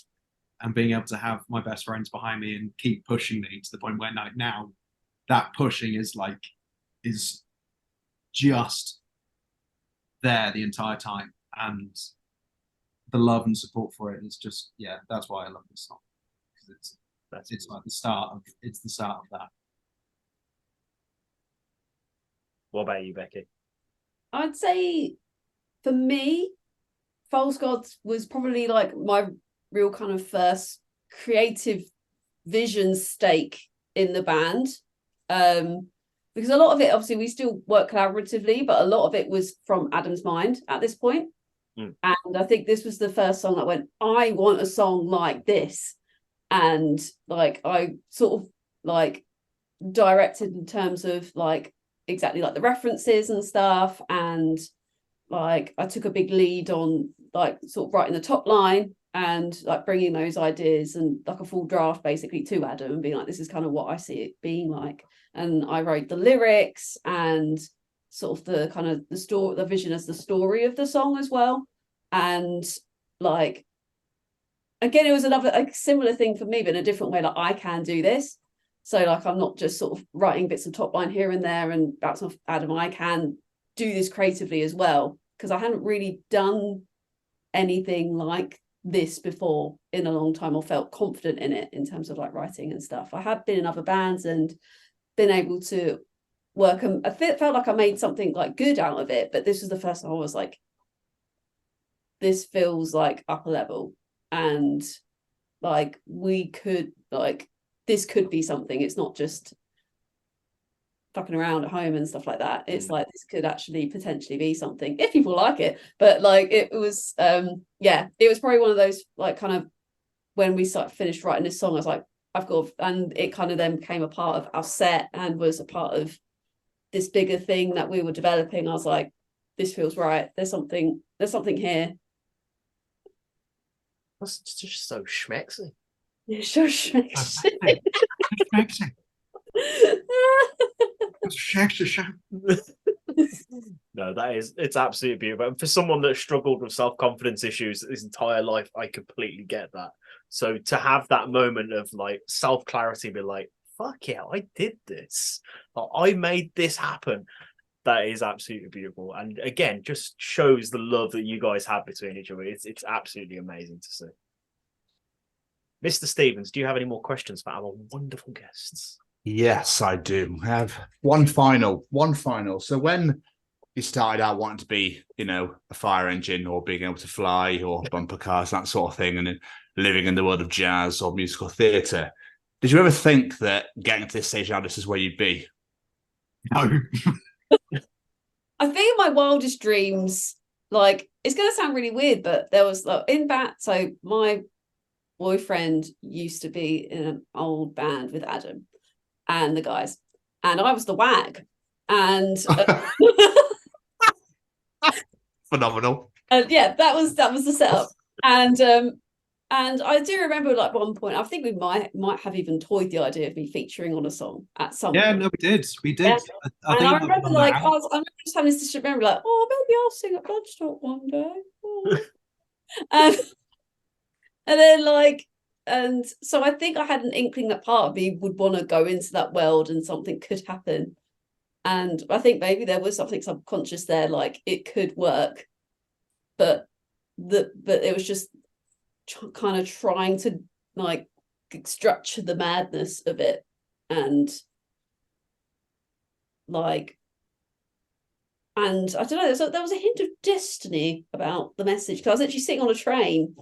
I: and being able to have my best friends behind me and keep pushing me to the point where now that pushing is just there the entire time, and the love and support for it is just, that's why I love this song, because it's like the start of that.
A: What about you, Becky?
F: I'd say for me, False Gods was probably like my real kind of first creative vision stake in the band. Because a lot of it, obviously, we still work collaboratively, but a lot of it was from Adam's mind at this point. And I think this was the first song that went, I want a song like this. And like, I sort of like directed in terms of like exactly like the references and stuff. And like, I took a big lead on like sort of writing the top line and like bringing those ideas and like a full draft basically to Adam and being like, this is kind of what I see it being like. And I wrote the lyrics and sort of the kind of the story, the vision as the story of the song as well. And like, again, it was another like similar thing for me, but in a different way. Like, I can do this. So like, I'm not just sort of writing bits of top line here and there and bouncing off Adam. I can do this creatively as well, because I hadn't really done anything like this before in a long time, or felt confident in it in terms of like writing and stuff. I had been in other bands and been able to work, and I felt like I made something like good out of it, but this was the first time I was like, this feels like upper level, and like we could like, this could be something. It's not just fucking around at home and stuff like that. It's like, this could actually potentially be something if people like it. But like, it was it was probably one of those like kind of, when we finished writing this song, I was like, and it kind of then became a part of our set and was a part of this bigger thing that we were developing. I was like, this feels right. There's something here.
A: That's just so schmexy.
F: Yeah, sure.
I: Schmexy.
A: No, it's absolutely beautiful. And for someone that struggled with self-confidence issues his entire life, I completely get that. So to have that moment of like self-clarity, be like, fuck yeah, I did this. I made this happen. That is absolutely beautiful. And again, just shows the love that you guys have between each other. It's absolutely amazing to see. Mr. Stevens, do you have any more questions for our wonderful guests?
B: Yes, I do. I have one final. So when you started out wanting to be, a fire engine or being able to fly or bumper cars, that sort of thing, and then living in the world of jazz or musical theatre, did you ever think that getting to this stage now, this is where you'd be?
I: No.
F: I think in my wildest dreams, like, it's going to sound really weird, but there was so my boyfriend used to be in an old band with Adam and the guys, and I was the wag, and
B: Phenomenal.
F: yeah, that was the setup, and I do remember, like, one point, I think we might have even toyed the idea of me featuring on a song at some point.
I: No, we did.
F: Yeah.
I: I
F: I remember, like, I remember just having this distant memory, like, oh, maybe I'll sing at Bloodstock one day. Oh. and then, like, and so I think I had an inkling that part of me would want to go into that world and something could happen. And I think maybe there was something subconscious there, like it could work, but it was just kind of trying to like structure the madness of it, and like, and I don't know, there was a hint of destiny about the message, because I was actually sitting on a train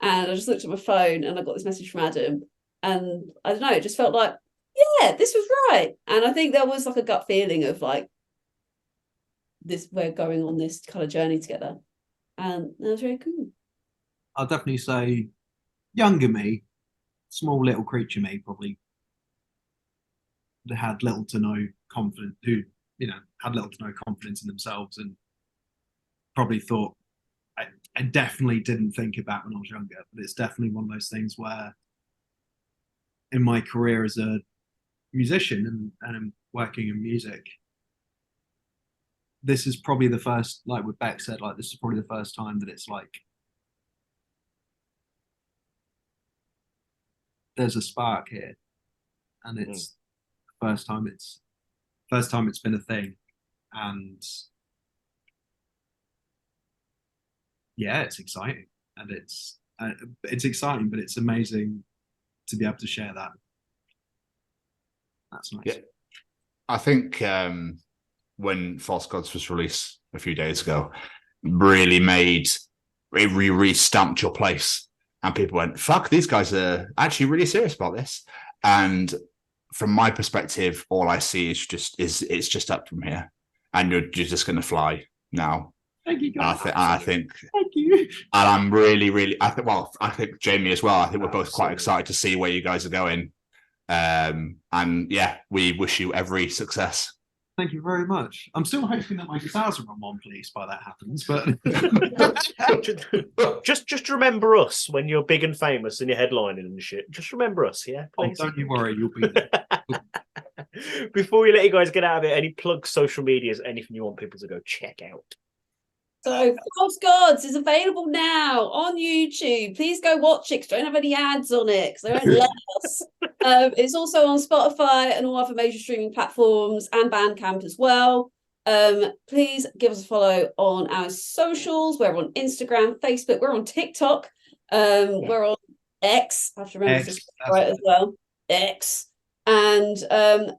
F: and I just looked at my phone and I got this message from Adam, and I don't know, it just felt like, yeah, this was right. And I think there was like a gut feeling of like, this, we're going on this kind of journey together, and that was very cool.
I: I'll definitely say younger me, small little creature me, probably had little to no confidence, had little to no confidence in themselves, and probably thought, I definitely didn't think about when I was younger, but it's definitely one of those things where in my career as a musician and working in music, this is probably the first, like what Beck said, like this is probably the first time that it's like there's a spark here, and it's first time it's been a thing, and yeah, it's exciting, and it's exciting, but it's amazing to be able to share that. That's nice.
B: Yeah. I think when False Gods was released a few days ago, really re-stamped your place, and people went, fuck, these guys are actually really serious about this. And from my perspective, all I see is it's just up from here, and you're just going to fly now.
I: Thank you, guys.
B: I think
I: thank you.
B: And I'm really, I think Jamie as well, I think we're both quite excited to see where you guys are going. And yeah, we wish you every success.
I: Thank you very much. I'm still hoping that my guitars are on one piece by that happens, but
A: just remember us when you're big and famous and you're headlining and shit. Just remember us, yeah, please.
I: Oh, don't you worry, you'll be there.
A: Before we let you guys get out of it, any plugs, social medias, anything you want people to go check out?
F: So False Gods is available now on YouTube. Please go watch it, because don't have any ads on it, because they won't let us. It's also on Spotify and all other major streaming platforms, and Bandcamp as well. Please give us a follow on our socials. We're on Instagram, Facebook, we're on TikTok, we're on X. I have to remember this right as well. X. And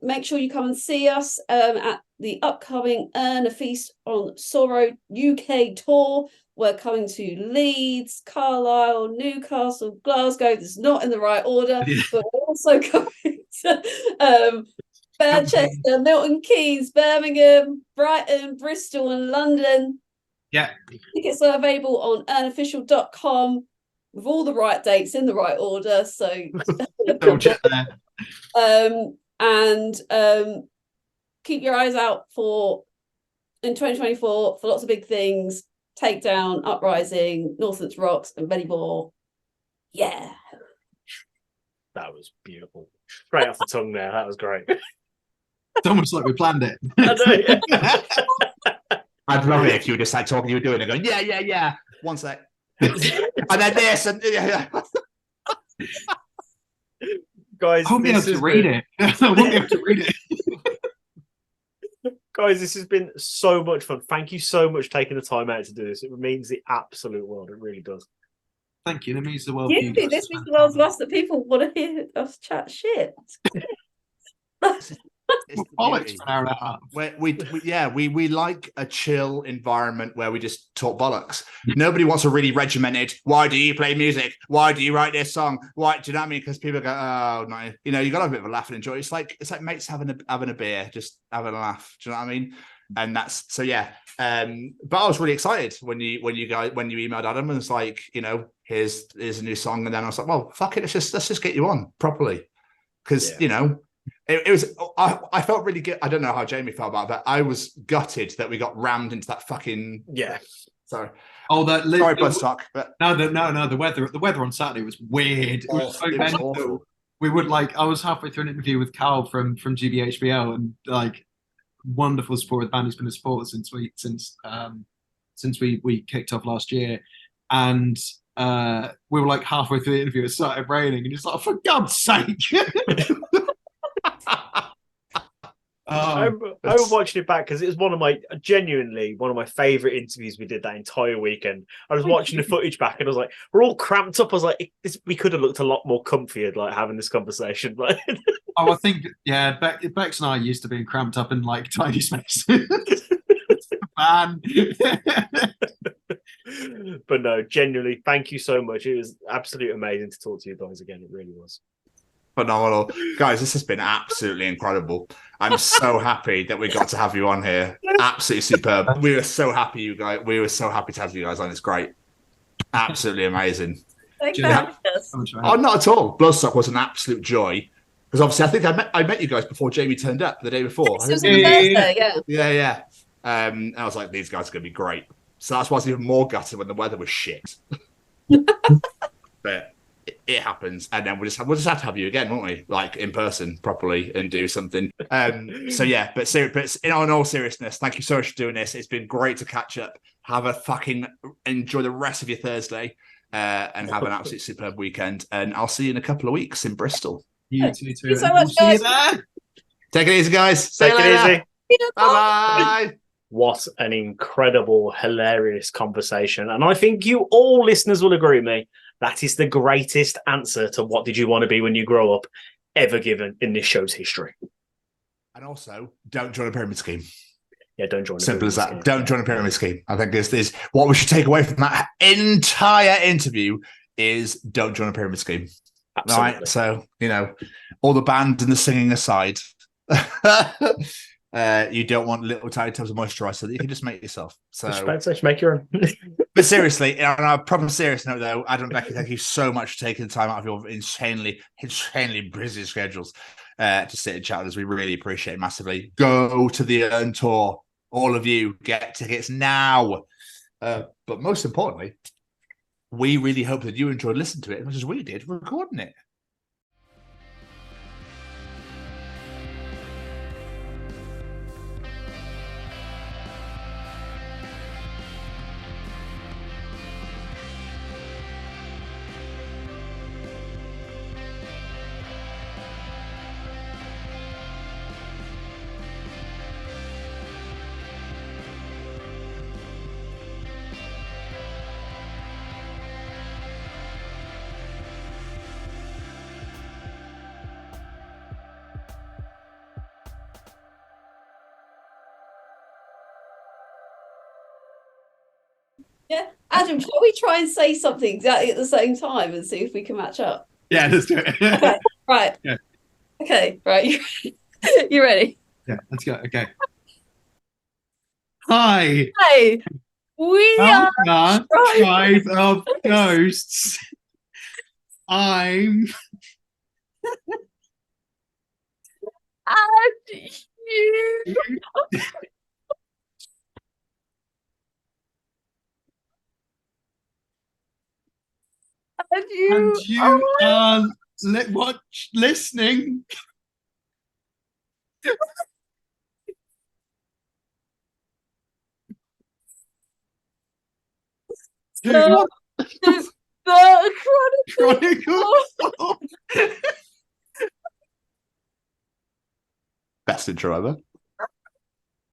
F: make sure you come and see us at the upcoming URNE Feast on Sorrow UK tour. We're coming to Leeds, Carlisle, Newcastle, Glasgow. This is not in the right order, but we're also coming to Manchester, Milton Keynes, Birmingham, Brighton, Bristol, and London.
I: Yeah.
F: Tickets are available on urneofficial.com. with all the right dates in the right order. So,
I: Double check there.
F: and keep your eyes out for in 2024 for lots of big things. Takedown, Uprising, Northlands Rocks, and Bellybore. Yeah.
A: That was beautiful. Straight off the tongue there. That was great.
I: It's almost like we planned it.
A: I know, yeah.
B: I'd love it if you were just like talking, you were doing it, going, yeah. 1 sec. And then this, and
A: Guys,
I: I won't be able to read it. I won't be able to read it.
A: Guys, this has been so much fun. Thank you so much for taking the time out to do this. It means the absolute world. It really does.
I: Thank you. That means the world. to you
F: Usually,
I: guys.
F: this is the world's last that people want to hear us chat shit.
B: it's the
I: Bollocks
B: beauty.
I: for an hour and a half.
B: We like a chill environment where we just talk bollocks. Nobody wants a really regimented. Why do you play music? Why do you write this song? Why do you know what I mean? Because people go, oh no, you know, you got to have a bit of a laugh and enjoy. It's like mates having a beer, just having a laugh. Do you know what I mean? And that's so yeah. But I was really excited when you emailed Adam and it's like, you know, here's a new song, and then I was like, well, fuck it, let's just get you on properly, because you know. It was. I felt really good. I don't know how Jamie felt about it, but I was gutted that we got rammed into that fucking.
A: Yeah.
B: Sorry.
I: Oh, that
B: Sorry, Bloodstock. But
I: no. The weather on Saturday was weird. It was so mental.
B: awful.
I: We would I was halfway through an interview with Carl from GBHBL, and like wonderful support. The band who's been a supporter since we kicked off last year, and we were like halfway through the interview. It started raining, and it's like, for God's sake.
A: I remember watching it back because it was genuinely one of my favorite interviews we did that entire weekend. I was watching the footage back and I was like, we're all cramped up. I was like, we could have looked a lot more comfier, like having this conversation.
I: I think, yeah, Bex and I used to being cramped up in like tiny spaces. Man.
A: But no, genuinely, thank you so much. It was absolutely amazing to talk to you guys again. It really was.
B: Phenomenal. Guys, this has been absolutely incredible. I'm so happy that we got to have you on here. Absolutely superb. We were so happy we were so happy to have you guys on. It's great. Absolutely amazing.
F: Thanks for having us.
B: Oh, not at all. Bloodstock was an absolute joy. Because obviously I think I met you guys before Jamie turned up the day before.
F: This was on Thursday, yeah.
B: Yeah. And I was like, these guys are going to be great. So that's why I was even more gutted when the weather was shit. But it happens, and then we'll just have to have you again, won't we? Like in person, properly, and do something. So yeah, but in all seriousness, thank you so much for doing this. It's been great to catch up. Have a fucking enjoy the rest of your Thursday, and have an absolute superb weekend. And I'll see you in a couple of weeks in Bristol.
I: You too.
F: Thank you so much, guys.
B: Take it easy, guys.
A: Take it easy.
B: Bye.
A: What an incredible, hilarious conversation. And I think you all listeners will agree with me. That is the greatest answer to what did you want to be when you grow up ever given in this show's history.
B: And also, don't join a pyramid scheme.
A: Yeah, don't join a
B: Simple as that.
A: scheme.
B: Don't join a pyramid scheme. I think this is what we should take away from that entire interview is don't join a pyramid scheme.
A: Absolutely.
B: Right? So, you know, all the band and the singing aside, you don't want little tiny tubs of moisturizer that you can just make yourself. So
A: just make your own.
B: But seriously, on a proper serious note, though, Adam and Becky, thank you so much for taking the time out of your insanely busy schedules to sit and chat with us. We really appreciate it massively. Go to the URNE tour. All of you get tickets now. But most importantly, we really hope that you enjoyed listening to it as much as we did recording it.
F: Yeah. Adam, shall we try and say something exactly at the same time and see if we can match up?
I: Yeah, let's do it.
F: Okay, right.
I: Yeah.
F: Okay, right. You ready?
I: Yeah, let's go. Okay. Hi.
F: Hey, we are
I: Tribe of Ghosts. I'm
F: And you. And
I: and you
F: oh,
I: are listening. to
F: the
I: Chronicles.
B: Best intro ever.